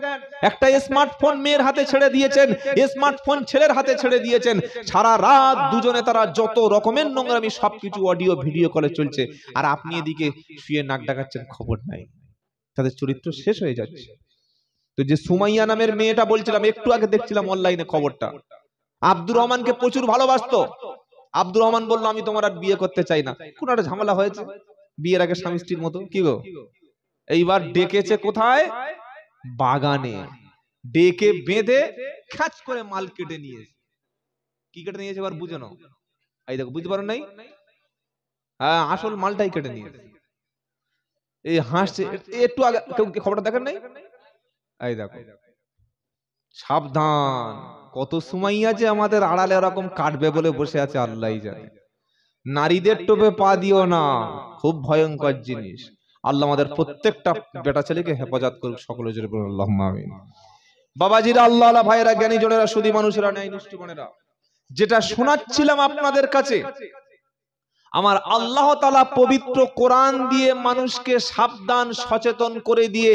Speaker 1: একটা স্মার্টফোন মেয়ের হাতে ছেড়ে দিয়েছেন, স্মার্টফোন ছেলের হাতে ছেড়ে দিয়েছেন। সারা রাত দুজনে তারা যত রকমের নোংরামি সবকিছু অডিও ভিডিও কলে চলছে, আর আপনি এদিকে শুয়ে নাক ডাকাচ্ছেন, খবর নাই। তাদের চরিত্র শেষ হয়ে যাচ্ছে। তো যে সুমাইয়া নামের মেয়েটা বলছিলাম, একটু আগে দেখছিলাম অনলাইনে খবরটা, আব্দুর রহমানকে প্রচুর ভালোবাসতো। আব্দুর রহমান বলল, আমি তোমার আর বিয়ে করতে চাই না। কোন একটা ঝামেলা হয়েছে বিয়ের আগে স্বামী স্ত্রীর মতো, কি গো? এইবার ডেকেছে কোথায়? বাগানে ডেকে বেঁধে খাচ করে মাল কেটে নিয়েছে। কি কেটে নিয়েছে এবার বুঝে নাও। এই দেখো, বুঝতে পারো নাই? হ্যাঁ, আসল মালটাই কেটে নিয়েছে। এই হাসছে, একটু আগে কেউ খবরটা দেখেন নাই? এই দেখো, সাবধান, কত সুমাইয়া যে আমাদের আড়ালে এরকম কাটবে বলে বসে আছে আল্লাহই জানে। নারীদের টোপে পা দিও না, খুব ভয়ঙ্কর জিনিস। আল্লাহ আমাদের প্রত্যেকটা বেটা ছেলেকে হেফাজত করুক, সকলে জোরে বলুন আল্লাহুম্মা আমিন। বাবাজিরা, আল্লাহ ভাইরা, জ্ঞানী জনেরা, সুধী মানুষেরা, ন্যায় নিষ্ঠুগণেরা, যেটা শোনাচ্ছিলাম আপনাদের কাছে, আমার আল্লাহ তাআলা পবিত্র কোরআন দিয়ে মানুষকে সাবধান সচেতন করে দিয়ে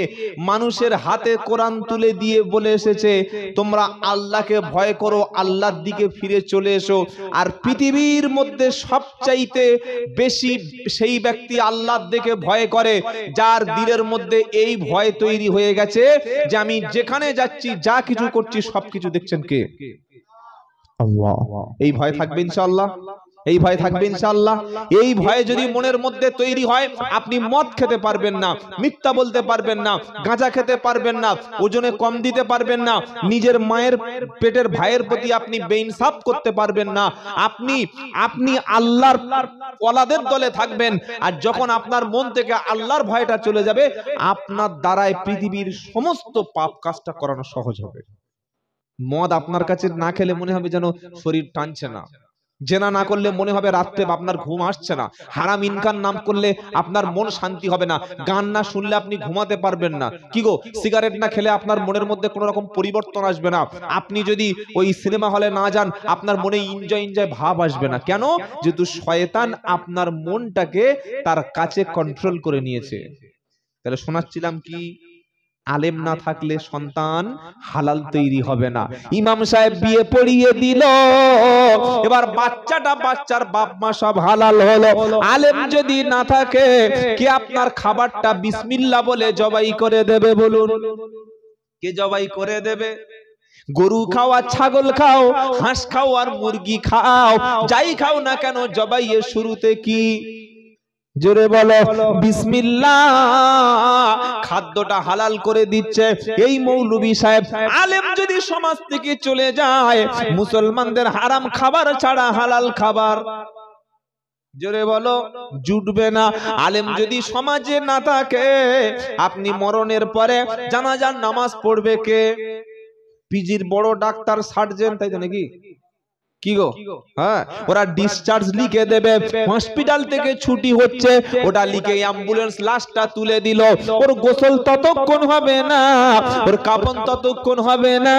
Speaker 1: মানুষের হাতে কোরআন তুলে দিয়ে বলে এসেছে, তোমরা আল্লাহকে ভয় করো, আল্লাহর দিকে ফিরে চলে এসো। আর পৃথিবীর মধ্যে সবচাইতে বেশি সেই ব্যক্তি আল্লাহর দিকে ভয় করে যার দিলের মধ্যে এই ভয় তৈরি হয়ে গেছে যে আমি যেখানে যাচ্ছি, যা কিছু করছি, সবকিছু দেখছেন কে? আল্লাহ। এই ভয় থাকবে ইনশাআল্লাহ, এই ভয় থাকবে ইনশাআল্লাহ। এই ভয় যদি মনের মধ্যে তৈরি হয়, আপনি মদ খেতে পারবেন না, মিথ্যা বলতে পারবেন না, গাঁজা খেতে পারবেন না, ওজনে কম দিতে পারবেন না, নিজের মায়ের পেটের ভাইয়ের প্রতি আপনি বেইনসাফ করতে পারবেন না, আপনি আল্লাহর ওয়ালাদের দলে থাকবেন। আর যখন আপনার মন থেকে আল্লাহর ভয়টা চলে যাবে, আপনার দ্বারায় পৃথিবীর সমস্ত পাপ কাজটা করানো সহজ হবে। মদ আপনার কাছে না খেলে মনে হবে যেন শরীর টানছে না, জেনা না করলে মনে হবে রাত্রে আপনার ঘুম আসছে না, হারাম ইনকাম নাম করলে আপনার মন শান্তি হবে না, গান না শুনলে আপনি ঘুমাতে পারবেন না, কি গো, সিগারেট না খেলে আপনার মনের মধ্যে কোনো রকম পরিবর্তন আসবে না, আপনি যদি ওই সিনেমা হলে না যান আপনার মনে এনজয় ভাব আসবে না। কেন? যেহেতু শয়তান আপনার মনটাকে তার কাছে কন্ট্রোল করে নিয়েছে। তাহলে শোনাচ্ছিলাম কি, আলেম না থাকলে সন্তান হালাল তৈরি হবে না। ইমাম সাহেব বিয়ে পড়িয়ে দিল, এবার বাচ্চার বাপ মা সব হালাল হলো। আলেম যদি না থাকে, কে আপনার খাবারটা বিসমিল্লাহ বলে জবাই করে দেবে? বলুন, কে জবাই করে দেবে? গরু খাও আর ছাগল খাও, হাঁস খাও আর মুরগি খাও, যাই খাও না কেন, জবাইয়ের শুরুতে কি? জোরে বলো বিসমিল্লাহ। খাদ্যটা হালাল করে দিচ্ছে এই মৌলভী সাহেব। আলেম যদি সমাজ থেকে চলে যায়, মুসলমানদের হারাম খাবার ছাড়া হালাল খাবার, জোরে বলো, জুটবে না। আলেম যদি সমাজে না থাকে, আপনি মরণের পরে জানাজার নামাজ পড়বে কে? পিজির বড় ডাক্তার, সার্জেন, তাই তো নাকি? কি গো, হ্যাঁ, ওরা ডিসচার্জ লিখে দেবে, হসপিটাল থেকে ছুটি হচ্ছে, ওটা লিখে অ্যাম্বুলেন্স লাশটা তুলে দিল। ওর গোসল ততক্ষণ হবে না, ওর কাফন ততক্ষণ হবে না,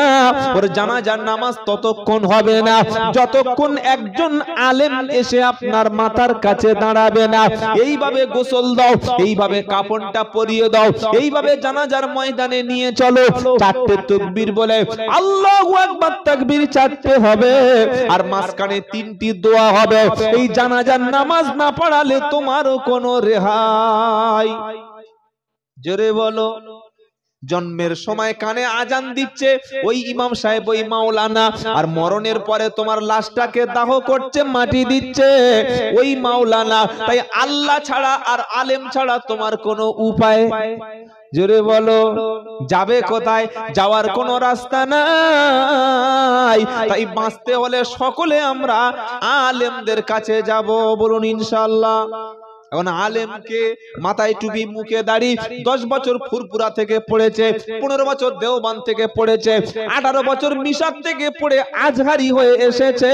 Speaker 1: ওর জানাজার নামাজ ততক্ষণ হবে না, যতক্ষণ একজন আলেম এসে আপনার মাথার কাছে দাঁড়াবে না। এইভাবে গোসল দাও, এইভাবে কাফনটা পরিয়ে দাও, এইভাবে জানাজার ময়দানে নিয়ে চলো। চারটে তাকবীর বলে আল্লাহু আকবার তাকবীর চারটে হবে, আর মাঝখানে তিনটি দোয়া হবে। এই জানাজার নামাজ না পড়ালে তোমারও কোনো রেহাই। জোরে বলো। জন্মের সময় কানে আজান দিচ্ছে ওই ইমাম সাহেব, ওই মাওলানা, আর মরণের পরে তোমার লাশটাকে দাহ করছে, মাটি দিচ্ছে ওই মাওলানা। তাই আল্লাহ ছাড়া আর আলেম ছাড়া তোমার কোনো উপায়, জোরে বলো, যাবে কোথায়? যাওয়ার কোনো রাস্তা নাই। তাই বাঁচতে হলে সকলে আমরা আলেমদের কাছে যাব, বলুন ইনশাআল্লাহ। এখন আলেমকে মাথায় টুপি, মুখে দাড়ি, 10 বছর ফুরপুরা থেকে পড়েছে, 15 বছর দেওবান থেকে পড়েছে, 18 বছর মিশাত থেকে পড়ে আজহারি হয়ে এসেছে,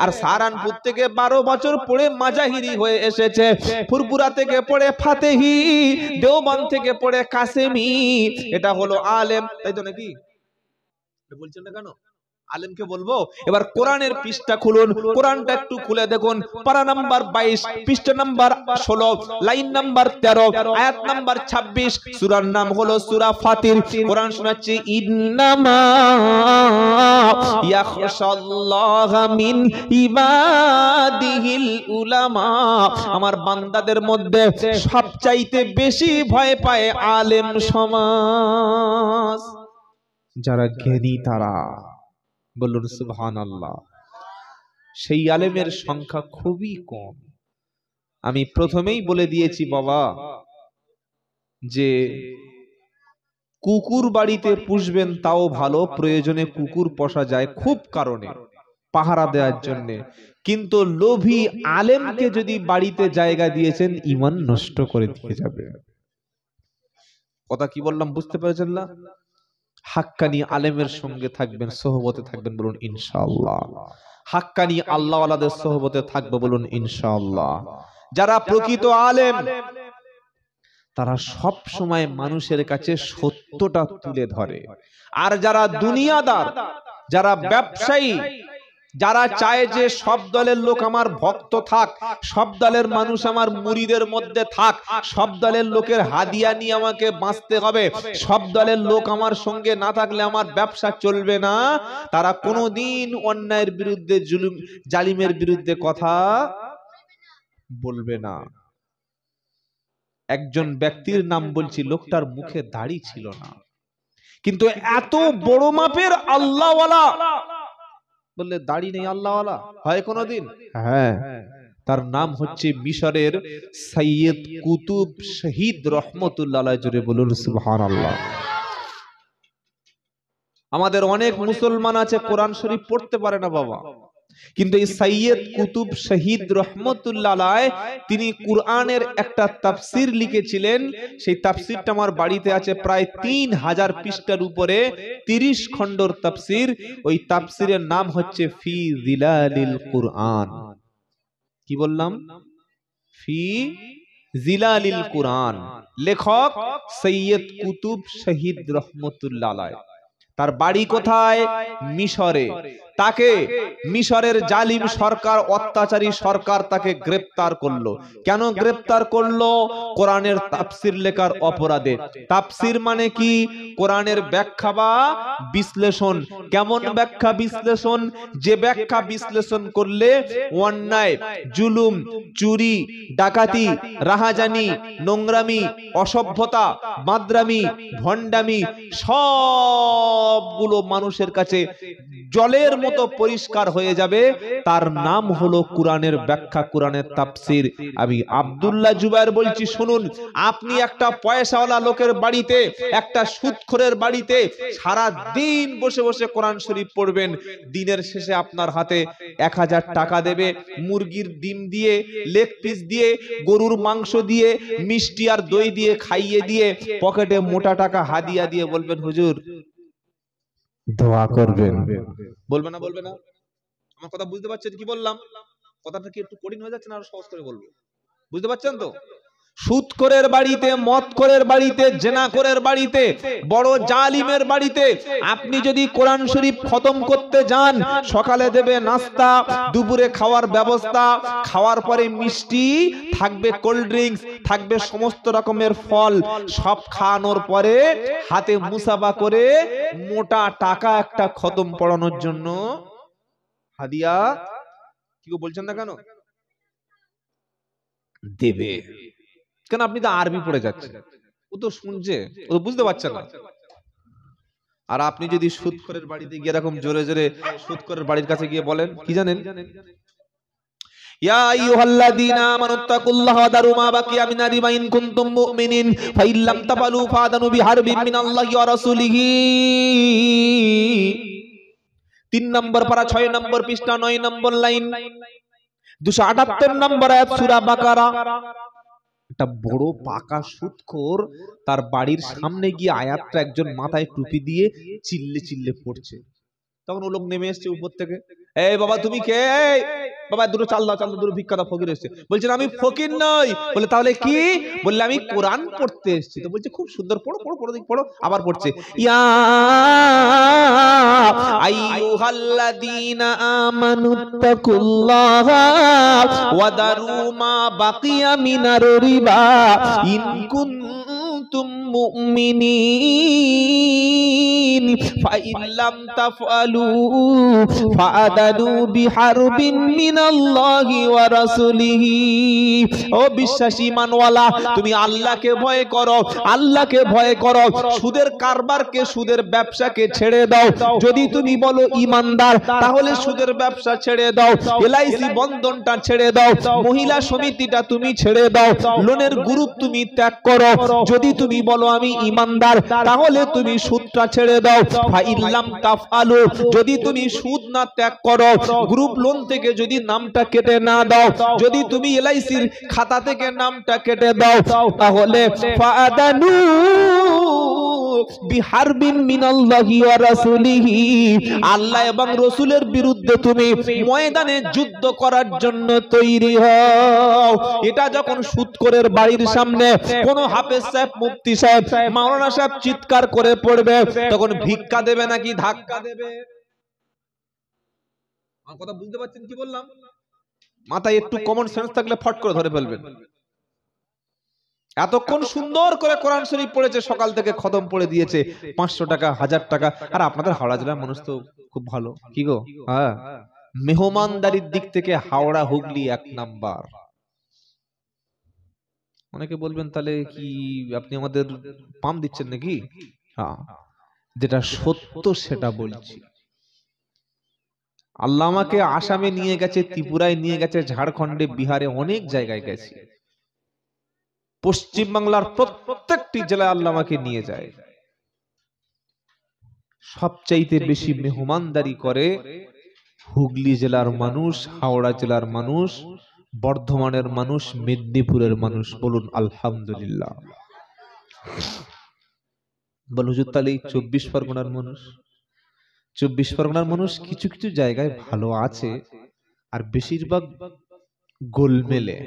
Speaker 1: আর সাহারানপুর থেকে 12 বছর পড়ে মাজাহিরি হয়ে এসেছে, ফুরপুরা থেকে পড়ে ফাতেহি, দেওবান থেকে পড়ে কাসেমি। এটা হলো আলেম, তাই তো নাকি? বলছেন না কেন? আলেমকে বলবো। এবার কোরআনের পৃষ্ঠা খুলুন, কোরআনটা একটু খুলে দেখুন। পারা নাম্বার 22, পৃষ্ঠা নাম্বার 16, লাইন নাম্বার 13, আয়াত নাম্বার 26। সূরার নাম হলো সূরা ফাতির। কোরআন শোনাচ্ছে ইন্নামা ইয়াখশাল্লাহা মিন ইবাদিহিল উলামা। আমার বান্দাদের মধ্যে সবচাইতে বেশি ভয় পায় আলেম সমাজ, যারা জ্ঞানী তারা। বলুন সুবহানাল্লাহ। সেই আলেমের সংখ্যা খুবই কম। আমি প্রথমেই বলে দিয়েছি বাবা, যে কুকুর বাড়িতে পুষবেন তাও ভালো, প্রয়োজনে কুকুর পোষা যায় খুব কারণে, পাহারা দেওয়ার জন্য। কিন্তু লোভী আলেমকে যদি বাড়িতে জায়গা দিয়েছেন, ঈমান নষ্ট করে দিয়ে যাবে। কথা কি বললাম বুঝতে পেরেছেন না? হাক্কানি আলেমের সঙ্গে থাকবেন, সোহবতে থাকবেন, বলুন ইনশাআল্লাহ। হাক্কানি আল্লাহওয়ালাদের সোহবতে থাকবে, বলুন ইনশাআল্লাহ। যারা প্রকৃত আলেম তারা সব সময় মানুষের কাছে সত্যটা তুলে ধরে। আর যারা দুনিয়াদার, যারা ব্যবসায়ী, যারা চায় যে সব দলের লোক আমার ভক্ত থাক, সব দলের মানুষ আমার মুরিদের মধ্যে থাক, সব দলের লোকের হাদিয়া নিয়ে আমাকে বাঁচতে হবে, সব দলের লোক আমার সঙ্গে না থাকলে আমার ব্যবসা চলবে না, তারা কোনোদিন অন্যায়ের বিরুদ্ধে, জুলুম জালিমের বিরুদ্ধে কথা বলবে না। একজন ব্যক্তির নাম বলছি, লোকটার মুখে দাড়ি ছিল না, কিন্তু এত বড় মাপের আল্লাহওয়ালা, বললে দাড়ি নেই আল্লাহওয়ালা হয় কোনদিন? হ্যাঁ, তার নাম হচ্ছে মিশরের সৈয়দ কুতুব শহীদ রহমতুল্লাহ আলাইহি। জোরে বলুন সুবহানাল্লাহ। আমাদের অনেক মুসলমান আছে কোরআন শরীফ পড়তে পারে না বাবা, কিন্তু এই সৈয়দ কুতুব শহীদ রহমতুল্লাহ আলাইহি তিনি কুরআনের একটা তাফসীর লিখেছিলেন। সেই তাফসীরটা আমার বাড়িতে আছে, প্রায় 3000 পৃষ্ঠার উপরে, 30 খণ্ডর তাফসীর। ওই তাফসীরের নাম হচ্ছে ফি জিলালিল কুরআন। কি বললাম? ফি জিলালিল কুরআন। লেখক সৈয়দ কুতুব শহীদ রহমতুল্লাহ আলাইহি। তার বাড়ি কোথায়? মিশরে। তাকে মিশরের জালিম সরকার, অত্যাচারী সরকার তাকে গ্রেফতার করলো। কেন গ্রেফতার করলো? কোরআনের তাফসীর লেখার অপরাধে। তাফসীর মানে কি? কোরআনের ব্যাখ্যা বা বিশ্লেষণ। কেমন ব্যাখ্যা বিশ্লেষণ? যে ব্যাখ্যা বিশ্লেষণ করলে অন্যায়, জুলুম, চুরি, ডাকাতি, রাহাজানি, নোংরামি, অসভ্যতা, বাদরামি, ভণ্ডামি সবগুলো মানুষের কাছে জলের মতো পরিষ্কার হয়ে যাবে। তার নাম হলো কোরআনের ব্যাখ্যা, কোরআনের তাফসীর। আমি আব্দুল্লাহ জুবায়ের বলছি, শুনুন। আপনি একটা পয়সাওয়ালা লোকের বাড়িতে, একটা সুদখোরের বাড়িতে সারা দিন বসে বসে কোরআন শরীফ পড়বেন, দিনের শেষে আপনার হাতে 1000 টাকা দেবে, মুরগির ডিম দিয়ে, লেগ পিস দিয়ে, গরুর মাংস দিয়ে, মিষ্টি আর দই দিয়ে খাইয়ে দিয়ে, পকেটে মোটা টাকা হাদিয়া দিয়ে বলবেন হুজুর দোয়া করবেন। বলবে না? বলবে না? আমার কথা বুঝতে পারছেন কি বললাম? কথাটা কি একটু কঠিন হয়ে যাচ্ছে না আরো সহজ করে বলবো? বুঝতে পারছেন তো? সুদখোরের বাড়িতে, মদখোরের বাড়িতে, জেনাখোরের বাড়িতে, বড় জালিমের বাড়িতে আপনি যদি কোরআন শরীফ খতম করতে যান, সকালে দেবে নাস্তা, দুপুরে খাওয়ার ব্যবস্থা, খাওয়ার পরে মিষ্টি থাকবে, কোল্ড ড্রিঙ্কস থাকবে, সমস্ত রকমের ফল, সব খাওয়ানোর পরে হাতে মুসাফা করে মোটা টাকা একটা খতম পড়ানোর জন্য হাদিয়া, কি বলছেন না কেন, দেবে। কেন? আপনি তো আরবি পড়ে যাচ্ছেন, ও তো শুনছে, ও তো বুঝতে পারছে না। আর আপনি যদি সুদখোরের বাড়িতে গিয়ে এরকম জোরে জোরে সুদখোরের বাড়ির কাছে গিয়ে বলেন কি জানেন, ইয়া আইয়ুহাল্লাযীনা আমানুত্তাকুল্লাহা ওয়া দারু মা বাকিয়া মিনার রিবা ইন কুনতুম মুমিনিন ফাইল লাম তাফালু ফাদানু বিহারবিন মিনাল্লাহি ওয়া রাসূলিহি। 3 নম্বর পারা 6 নম্বর পৃষ্ঠা 9 নম্বর লাইন 278 নম্বর আয়াত সূরা বাকারা। একটা বড় পাকা সুদখোর তার বাড়ির সামনে গিয়ে আয়াতটা একজন মাথায় টুপি দিয়ে চিল্লে চিল্লে পড়ছে। তখন ও লোক নেমে এসছে উপর থেকে, এই বাবা তুমি কে? বাবা দুটো চাল দাও, চাল দাও, দুটো ভিক্ষা দাও। ফকির এসছে। বলছেন আমি ফকির নই। বলে তাহলে কি? বললে আমি কোরআন পড়তে এসেছি। তো বলছে খুব সুন্দর, পড়ো পড়ো পড়ো, দিক পড়ো। আবার পড়ছে, ইয়া আইয়ুহাল্লাযীনা আমানুত্তাকুল্লাহা ওয়া দারু মা বাকিয়া মিনার রিবা ইন কুনতুম মুমিনিন ফাইন লাম তাফআলু ফাআদানু বিহারবিন মিনাল্লাহি ওয়া রাসূলিহি। ও বিশ্বাসী ঈমানওয়ালা, তুমি আল্লাহকে ভয় করো, আল্লাহকে ভয় করো, সুদের কারবারকে, সুদের ব্যবসাকে ছেড়ে দাও। যদি তুমি বলো ঈমানদার, তাহলে সুদের ব্যবসা ছেড়ে দাও, এলআইসি বন্ধনটা ছেড়ে দাও, মহিলা সমিতিটা তুমি ছেড়ে দাও, লোনের গ্রুপ তুমি ত্যাগ করো। যদি তুমি বলো আমি ঈমানদার, তাহলে তুমি সুদটা ছেড়ে দাও। ফাইন লাম তাফআলু, যদি তুমি সুদ না ত্যাগ করো, গ্রুপ লোন থেকে যদি নামটা কেটে না দাও, যদি তুমি এলআইসির খাতা থেকে নামটা কেটে দাও, তাহলে ফাআদানু বিহারবিন মিনাল্লাহি ওয়া রাসূলিহি, আল্লাহ এবং রাসূলের বিরুদ্ধে তুমি ময়দানে যুদ্ধ করার জন্য তৈরি হও। এটা যখন সুদখোরের বাড়ির সামনে কোন হাফেজ সাহেব, মুফতি সাহেব, মাওলানা সাহেব চিৎকার করে পড়বে, তখন ভিক্ষা দেবে নাকি ধাক্কা দেবে? আমার কথা বুঝতে পারছেন কি বললাম? মাথায় একটু কমন সেন্স থাকলে ফট করে ধরে ফেলবেন। এতক্ষণ সুন্দর করে কোরআন শরীফ পড়েছে, সকাল থেকে খতম পড়ে দিয়েছে, 500 টাকা, 1000 টাকা। আর আপনাদের হাওড়া জেলার মানুষ তো খুব ভালো, কি গো? হ্যাঁ, মেহমানদারির দিক থেকে হাওড়া হুগলি 1 নাম্বার। অনেকে বলবেন তাহলে কি আপনি আমাদের পাম দিচ্ছেন নাকি? হ্যাঁ, যেটা সত্য সেটা বলছি। আল্লাহ আমাকে আসামে নিয়ে গেছে, ত্রিপুরায় নিয়ে গেছে, ঝাড়খণ্ডে, বিহারে, অনেক জায়গায় গেছে। পশ্চিম বাংলার প্রত্যেকটি জেলায় আল্লাহ আমাকে নিয়ে যায়। সবচাইতে বেশি মেহমানদারি করে হুগলি জেলার মানুষ, হাওড়া জেলার মানুষ, বর্ধমানের মানুষ, মেদিনীপুরের মানুষ। বলুন আলহামদুলিল্লাহ। বল হুজুর তাহলে 24 পরগনার মানুষ, 24 পরগনার মানুষ কিছু কিছু জায়গায় ভালো আছে, আর বেশিরভাগ গোলমেলে।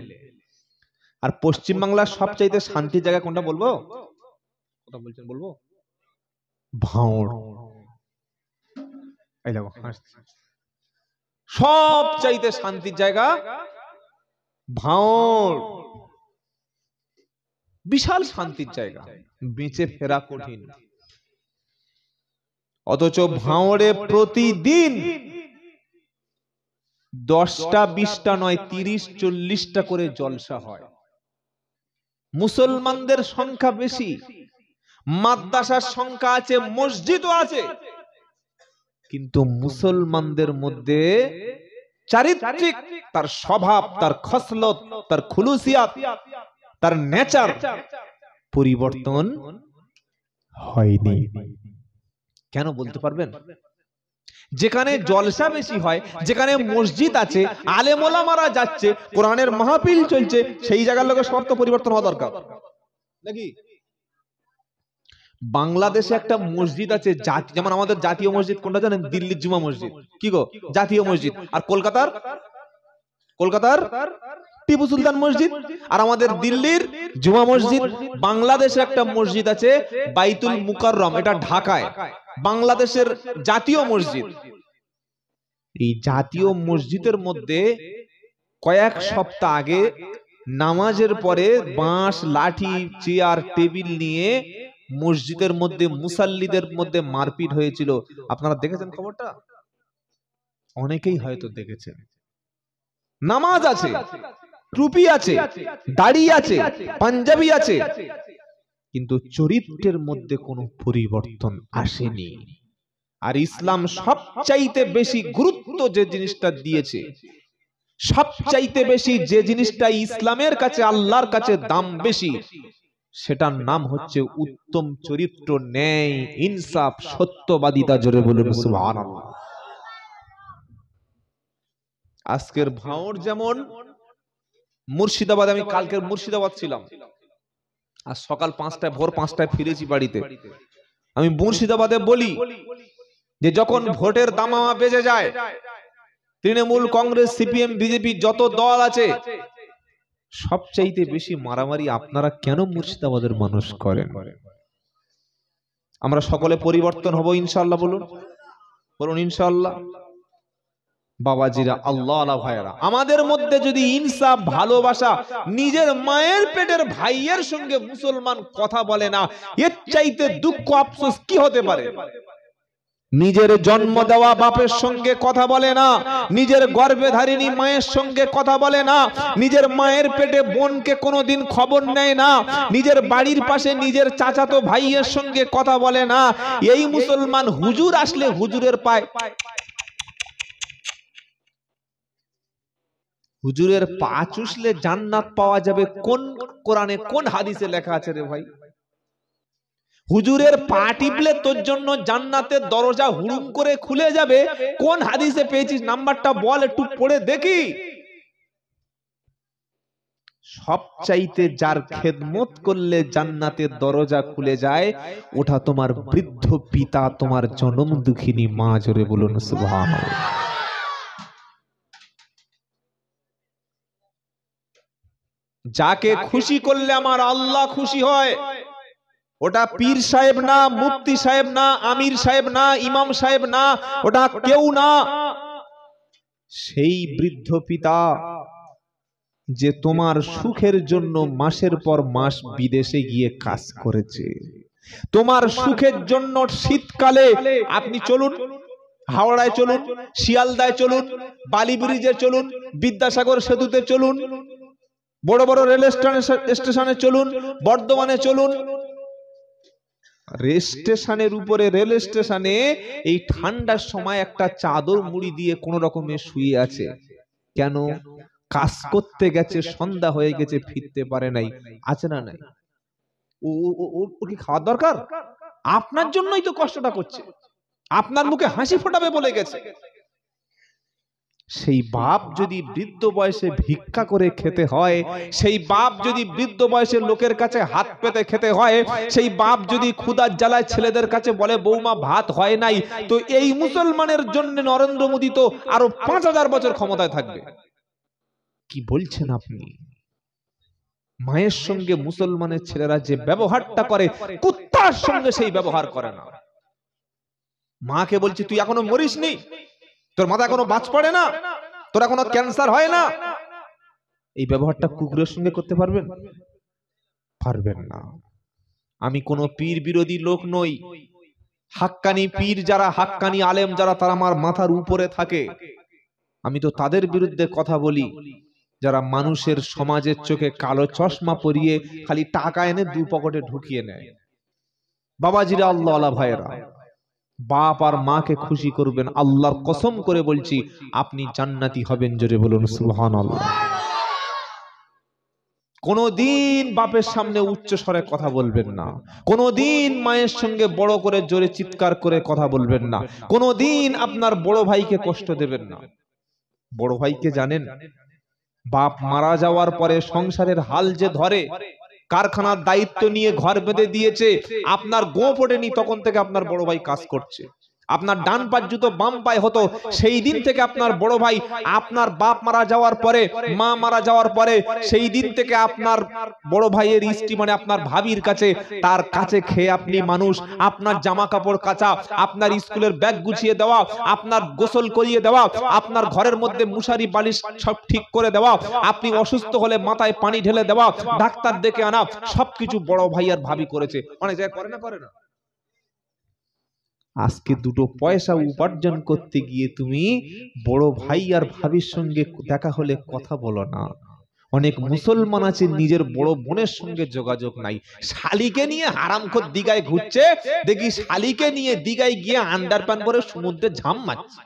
Speaker 1: আর পশ্চিম বাংলার সবচাইতে শান্তির জায়গা কোনটা বলবো? কথা বলছেন বলবো? ভাঁড়। এই দেখো সবচাইতে শান্তির জায়গা ভাঁড়। বিশাল শান্তির জায়গা, বেঁচে ফেরা কঠিন। অথচ ভাঁড়ে প্রতিদিন 10টা 20টা নয় 30-40টা করে জলসা হয়। মুসলমানদের সংখ্যা বেশি, মাদ্রাসার সংখ্যা আছে, মসজিদও আছে, কিন্তু মুসলমানদের মধ্যে চারিত্রিক, তার স্বভাব, তার খসলত, তার খুলুসিয়াত, তার নেচার পরিবর্তন হয়নি। কেন বলতে পারবেন? যেখানে জলসা বেশি হয়, যেখানে মসজিদ আছে, আলেম ওলামারা যাচ্ছে, কোরআনের মাহফিল চলছে, সেই জায়গার লোকের সব তো পরিবর্তন হওয়া দরকার নাকি? বাংলাদেশে একটা মসজিদ আছে যেমন আমাদের জাতীয় মসজিদ কোনটা জানেন? দিল্লির জুমা মসজিদ। কি গো? জাতীয় মসজিদ। আর কলকাতার টিপু সুলতান মসজিদ। আর আমাদের দিল্লির জুমা মসজিদ। বাংলাদেশে একটা মসজিদ আছে বাইতুল মুকাররম, এটা ঢাকায়, বাংলাদেশের জাতীয় মসজিদ। এই জাতীয় মসজিদের মধ্যে কয়েক সপ্তাহ আগে নামাজের পরে বাঁশ, লাঠি, চেয়ার, টেবিল নিয়ে মসজিদের মধ্যে মুসাল্লিদের মধ্যে মারপিট হয়েছিল। আপনারা দেখেছেন খবরটা? অনেকেই হয়তো দেখেছেন। নামাজ আছে, টুপি আছে, দাড়ি আছে, পাঞ্জাবি আছে, কিন্তু চরিত্রের মধ্যে কোনো পরিবর্তন আসেনি। আর ইসলাম সবচাইতে বেশি গুরুত্ব যে জিনিসটা দিয়েছে, সবচাইতে বেশি যে জিনিসটা ইসলামের কাছে, আল্লাহর কাছে দাম বেশি, সেটার নাম হচ্ছে উত্তম চরিত্র, ন্যায়, ইনসাফ, সত্যবাদিতা। জোরে বলুন সুবহানাল্লাহ। আজকের ভাঁড় যেমন মুর্শিদাবাদ, আমি কালকের মুর্শিদাবাদ ছিলাম, আর সকাল 5টায়, ভোর 5টায় ফিরেছি বাড়িতে। আমি মুর্শিদাবাদে বলি যে যখন ভোটের দামামা বেজে যায়, তৃণমূল, কংগ্রেস, সিপিএম, বিজেপি যত দল আছে, সবচাইতে বেশি মারামারি আপনারা কেন মুর্শিদাবাদের মানুষ করেন? আমরা সকলে পরিবর্তন হব ইনশাআল্লাহ। বলুন বলুন ইনশাআল্লাহ। বাবাজিরা, আল্লাহ আলা ভাইরা, আমাদের মধ্যে যদি ইনসাফ, ভালোবাসা, নিজের মায়ের পেটের ভাইয়ের সঙ্গে মুসলমান কথা বলে না, এর চাইতে দুঃখ আফসোস কি হতে পারে? নিজের জন্ম দেওয়া বাপের সঙ্গে কথা বলে না, নিজের গর্ভে ধারিণী মায়ের সঙ্গে কথা বলে না, নিজের মায়ের পেটে বোনকে কোনোদিন খবর নেয় না, নিজের বাড়ির পাশে নিজের চাচাতো ভাইয়ের সঙ্গে কথা বলে না, এই মুসলমান হুজুর আসলে হুজুরের পায়, হুজুরের পা চুষলে জান্নাত পাওয়া যাবে, কোন কোরআনে কোন হাদিসে লেখা আছে রে ভাই? হুজুরের পা টিপলে তোর জন্য জান্নাতের দরজা হুড়ুম করে খুলে যাবে, কোন হাদিসে পেয়েছিস? নাম্বারটা বল, একটু পড়ে দেখি। সবচাইতে যার খেদমত করলে জান্নাতের দরজা খুলে যায়, ওটা তোমার বৃদ্ধ পিতা, তোমার জনম দুঃখিনী মা। জোরে বলুন সুবহানাল্লাহ। যাকে খুশি করলে আমার আল্লাহ খুশি হয়, ওটা পীর সাহেব না, মুফতি সাহেব না, আমির সাহেব না, ইমাম সাহেব না, ওটা কেউ না, সেই বৃদ্ধ পিতা যে তোমার সুখের জন্য মাসের পর মাস বিদেশে গিয়ে কাজ করেছে। তোমার সুখের জন্য শীতকালে আপনি চলুন, হাওড়ায় চলুন, শিয়ালদায় চলুন, বালি ব্রিজে চলুন, বিদ্যাসাগর সেতুতে চলুন, বড় বড় রেল স্টেশনে চলুন, বর্ধমানে চলুন, রেল স্টেশনের উপরে, রেল স্টেশনে এই ঠান্ডার সময় একটা চাদর মুড়ি দিয়ে কোন রকমে শুয়ে আছে। কেন? কাজ করতে গেছে, সন্ধ্যা হয়ে গেছে, ফিরতে পারে নাই। আছে না নাই? ও কি খাওয়ার দরকার? আপনার জন্যই তো কষ্টটা করছে, আপনার মুখে হাসি ফোটাবে বলে গেছে। সেই বাপ যদি বৃদ্ধ বয়সে ভিক্ষা করে খেতে হয়, সেই বাপ যদি বৃদ্ধ বয়সে লোকের কাছে হাত পেতে খেতে হয়, সেই বাপ যদি ক্ষুধার জ্বালায় ছেলেদের কাছে বলে বৌমা ভাত হয় নাই, তো এই মুসলমানের জন্য নরেন্দ্র মোদী তো আরো 5000 বছর ক্ষমতায় থাকবে। কি বলছেন আপনি? মায়ের সঙ্গে মুসলমানের ছেলেরা যে ব্যবহারটা করে, কুত্তার সঙ্গে সেই ব্যবহার করে না। মাকে বলছি তুই এখনো মরিসনি, তোর মাথা এখনো বাজ পড়ে না, তোর এখনো ক্যান্সার হয় না, এই ব্যবহারটা কুকুরের সঙ্গে করতে পারবেন? পারবেন না। আমি কোনো পীর বিরোধী লোক নই। হাক্কানি পীর যারা, হাক্কানি আলেম যারা, তারা আমার মাথার উপরে থাকে। আমি তো তাদের বিরুদ্ধে কথা বলি যারা মানুষের সমাজের চোখে কালো চশমা পরিয়ে খালি টাকা এনে দু পকেটে ঢুকিয়ে নেয়। বাবাজিরা, আল্লাহ ভাইয়েরা, বাপ আর মাকে খুশি করবেন, আল্লাহর কসম করে বলছি আপনি জান্নাতি হবেন। জোরে বলুন সুবহানাল্লাহ। কোনদিন বাপের সামনে উচ্চ স্বরে কথা বলবেন না, কোনদিন মায়ের সঙ্গে বড় করে জোরে চিৎকার করে কথা বলবেন না, কোনদিন আপনার বড় ভাইকে কষ্ট দেবেন না। বড় ভাইকে জানেন, বাপ মারা যাওয়ার পরে সংসারের হাল যে ধরে, কারখানার দায়িত্ব নিয়ে ঘর বেঁধে দিয়েছে, আপনার গোপ ওঠেনি, তখন থেকে আপনার বড় ভাই কাজ করছে। আপনার ডান পার জুতো বাম পায়ে হতো, সেই দিন থেকে আপনার বড় ভাই, আপনার বাপ মারা যাওয়ার পরে, মা মারা যাওয়ার পরে, সেই দিন থেকে আপনার বড় ভাইয়ের স্ত্রী মানে আপনার ভাবির কাছে, তার কাছে খেয়ে আপনি মানুষ। আপনার জামা কাপড় কাচা, আপনার স্কুলের ব্যাগ গুছিয়ে দেওয়া, আপনার গোসল করিয়ে দেওয়া, আপনার ঘরের মধ্যে মশারি বালিশ সব ঠিক করে দেওয়া, আপনি অসুস্থ হলে মাথায় পানি ঢেলে দেওয়া, ডাক্তার ডেকে আনা, সবকিছু বড় ভাই আর ভাবি করেছে। অনেক জায়গায় করে না, করে না? আজকে দুটো পয়সা উপার্জন করতে গিয়ে তুমি বড় ভাই আর ভাবির সঙ্গে দেখা হলে কথা বলো না। অনেক মুসলমান আছে নিজের বড় বোনের সঙ্গে যোগাযোগ নাই, শালিকে নিয়ে হারামখোর দিঘায় ঘুরছে, দেখি শালিকে নিয়ে দিঘায় গিয়ে আন্ডারপ্যান্ট পরে সমুদ্রে ঝাঁপ মারছে।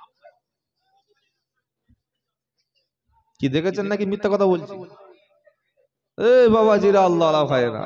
Speaker 1: কি দেখেছেন নাকি মিথ্যা কথা বলছি? এ বাবাজিরা, আল্লাহ ভাইরা,